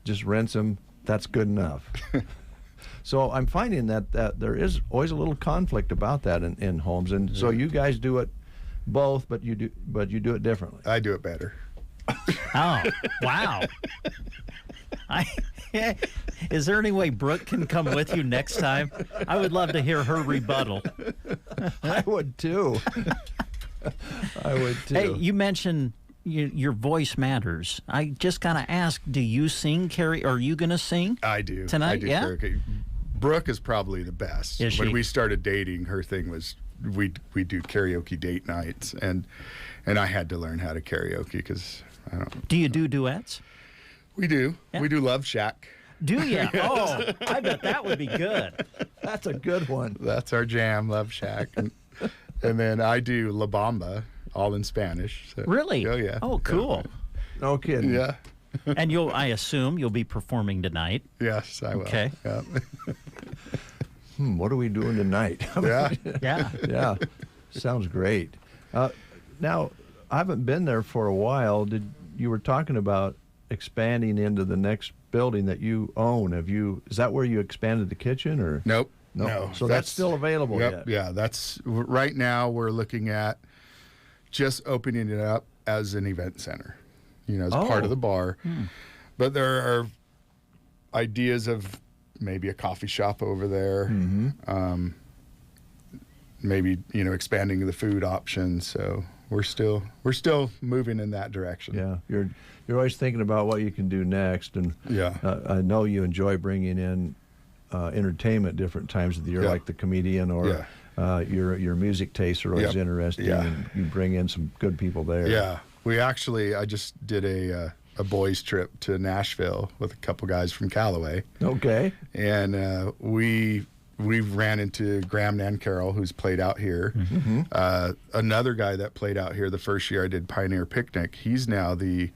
just rinse them. That's good enough. So I'm finding that there is always a little conflict about that in homes, and so you guys do it both, but you do it differently. I do it better. Oh, wow. Is there any way Brooke can come with you next time? I would love to hear her rebuttal. I would too. I would too. Hey, you mentioned your voice matters. I just got to ask, do you sing, Carrie? Are you going to sing? I do. Tonight? I do karaoke. Brooke is probably the best. Is when she? we started dating, her thing was we do karaoke date nights, and I had to learn how to karaoke because I don't. Do you do duets? We do. Yeah. We do Love Shack. Do you? Oh, I bet that would be good. That's a good one. That's our jam, Love Shack. And then I do La Bamba, all in Spanish. So. Really? Oh, yeah. Oh, cool. No kidding. Yeah. And I assume you'll be performing tonight. Yes, I will. Okay. Yeah. What are we doing tonight? Yeah. Yeah. Yeah. Sounds great. Now, I haven't been there for a while. You were talking about expanding into the next building that you own. Is that where you expanded the kitchen, or? Nope. No. So that's still available yep, yet? Yeah, that's right now we're looking at just opening it up as an event center, as part of the bar. But there are ideas of maybe a coffee shop over there, maybe, expanding the food options. So we're still moving in that direction. Yeah, you're always thinking about what you can do next, and yeah, I know you enjoy bringing in entertainment different times of the year, like the comedian or your music tastes are always interesting, and you bring in some good people there. Yeah, I just did a boys trip to Nashville with a couple guys from Callaway. Okay, and we ran into Graham Nancarroll, who's played out here. Another guy that played out here the first year I did Pioneer Picnic, he's now the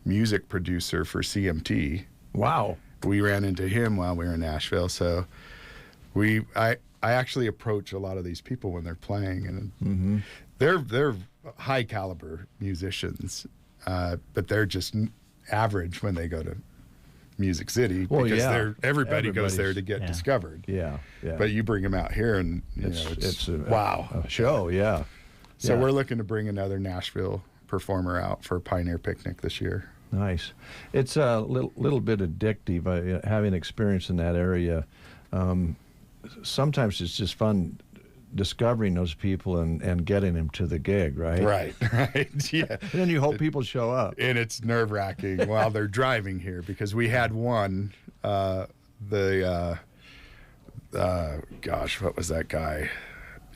music producer for CMT. Wow. We ran into him while we were in Nashville. So I actually approach a lot of these people when they're playing, and they're high caliber musicians, but they're just average when they go to Music City, because everybody goes there to get discovered. Yeah. But you bring them out here, and it's wow, a show. Yeah. So we're looking to bring another Nashville performer out for Pioneer Picnic this year. Nice. It's a little bit addictive. Having experience in that area, sometimes it's just fun discovering those people and getting them to the gig, right? Right, yeah. And then you hope people show up. And it's nerve-wracking while they're driving here, because we had one, gosh, what was that guy?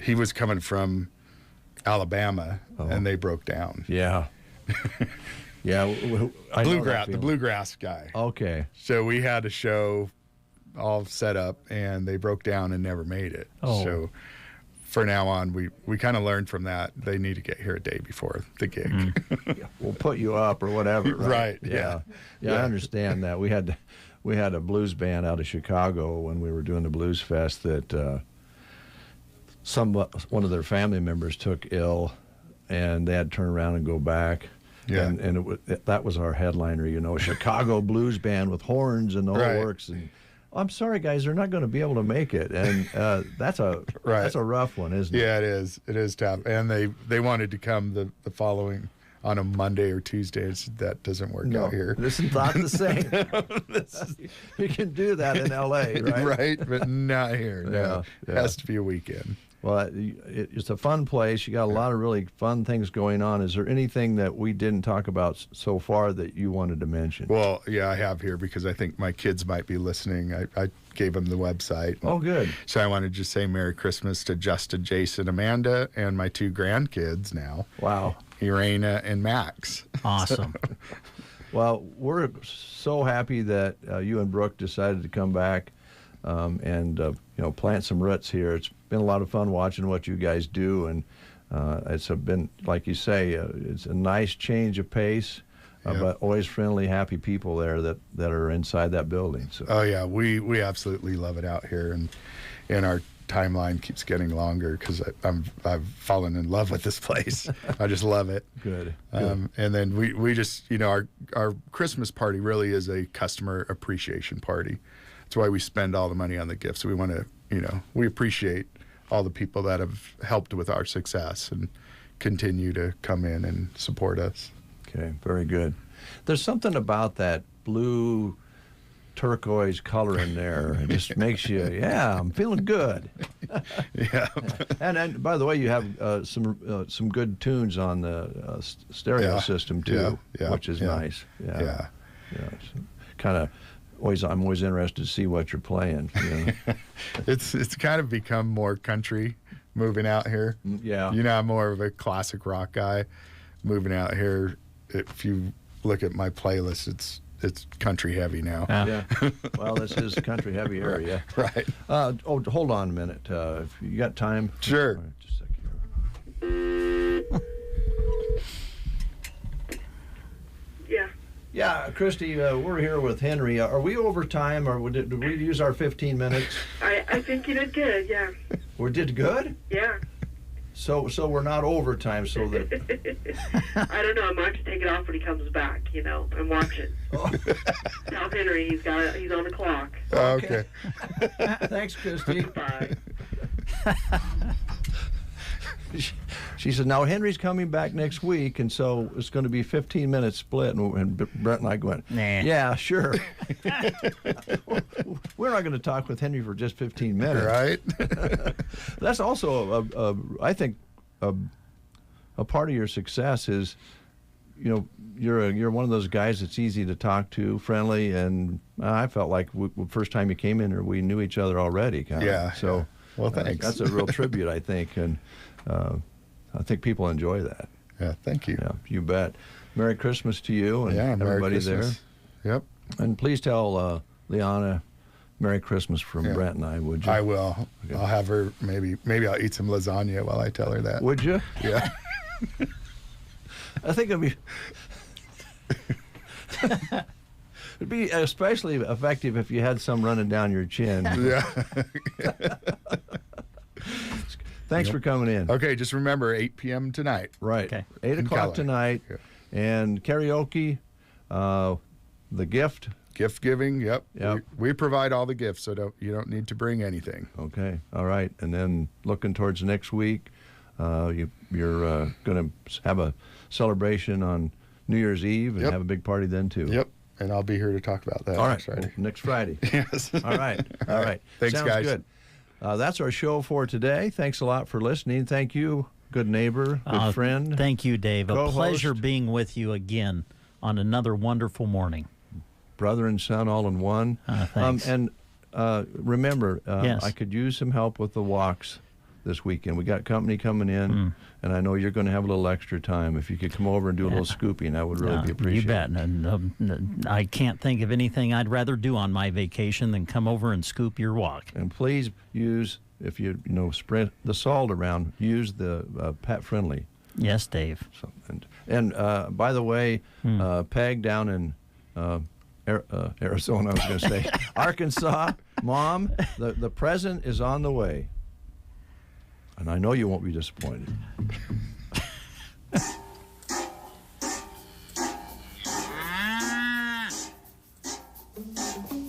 He was coming from Alabama, and they broke down. Yeah. Yeah, the bluegrass guy. Okay. So we had a show all set up, and they broke down and never made it. Oh. So for now on, we kind of learned from that. They need to get here a day before the gig. We'll put you up or whatever. Right. Yeah. I understand that. We had a blues band out of Chicago when we were doing the Blues Fest that one of their family members took ill, and they had to turn around and go back. Yeah. And that was our headliner, Chicago blues band with horns and the whole works. And I'm sorry, guys, they're not going to be able to make it. And that's a rough one, isn't it? Yeah, it is. It is tough. And they wanted to come the following on a Monday or Tuesday. That doesn't work out here. This is not the same. You can do that in L.A., right? Right, but not here. No, it has to be a weekend. Well, it's a fun place. You got a lot of really fun things going on. Is there anything that we didn't talk about so far that you wanted to mention? Well, yeah, I have here because I think my kids might be listening. I gave them the website. Oh, good. So I wanted to just say Merry Christmas to Justin, Jason, Amanda, and my 2 grandkids now. Wow. Irena and Max. Awesome. Well, we're so happy that you and Brooke decided to come back and plant some roots here. It's been a lot of fun watching what you guys do, and it's been, like you say, it's a nice change of pace, but always friendly, happy people there that are inside that building. So. Oh yeah, we absolutely love it out here, and our timeline keeps getting longer because I've fallen in love with this place. I just love it. Good. And then we just our Christmas party really is a customer appreciation party. That's why we spend all the money on the gifts. We want to, we appreciate all the people that have helped with our success and continue to come in and support us. Okay, very good. There's something about that blue turquoise color in there. It just makes you, I'm feeling good. Yeah. And by the way, you have some good tunes on the stereo system too, which is nice. Yeah. Kind of I'm always interested to see what you're playing. It's kind of become more country moving out here. Yeah. I'm more of a classic rock guy. Moving out here, if you look at my playlist, it's country heavy now. Yeah. Well, this is a country heavy area. Right. Hold on a minute. If you got time. Sure. Right, just a second. Yeah. Yeah, Christy, we're here with Henry. Are we over time, or did we use our 15 minutes? I think you did good, yeah. We did good? Yeah. So we're not overtime, so that... I don't know. I might have to take it off when he comes back, and watch it. Oh. Tell Henry he's on the clock. Okay. Thanks, Christy. Bye. She said, now Henry's coming back next week, and so it's going to be 15 minutes split. And Brent and I went, nah. Yeah, sure. We're not going to talk with Henry for just 15 minutes. Right. That's also, I think, a part of your success is, you're one of those guys that's easy to talk to, friendly, and I felt like the first time you came in here, we knew each other already. Yeah. So, well, thanks. That's a real tribute, I think, and I think people enjoy that. Yeah, thank you. Yeah, you bet. Merry Christmas to you and everybody there. Yep. And please tell Liana Merry Christmas from Brent and I, would you? I will. Okay. I'll have her, maybe I'll eat some lasagna while I tell her that. Would you? Yeah. I think it'd be especially effective if you had some running down your chin. Yeah. Thanks for coming in. Okay, just remember 8 p.m. tonight. Right. Okay. 8 o'clock tonight. Yeah. And karaoke, the gift. Gift giving, yep. We provide all the gifts, so you don't need to bring anything. Okay, all right. And then looking towards next week, you're going to have a celebration on New Year's Eve and have a big party then too. Yep, and I'll be here to talk about that all right. next Friday. Next Friday. Yes. All right. All right. Thanks, Sounds guys. Good. That's our show for today. Thanks a lot for listening. Thank you, good neighbor, good friend. Thank you, Dave. Co-host. A pleasure being with you again on another wonderful morning. Brother and son all in one. Thanks. And remember, yes. I could use some help with the walks this weekend. We got company coming in, and I know you're going to have a little extra time. If you could come over and do a little scooping, I would really be appreciated. You bet. And I can't think of anything I'd rather do on my vacation than come over and scoop your walk. And please use, if you spread the salt around, use the pet friendly. Yes, Dave. So, and by the way, Peg down in Arizona, I was going to say, Arkansas, Mom, the present is on the way. And I know you won't be disappointed.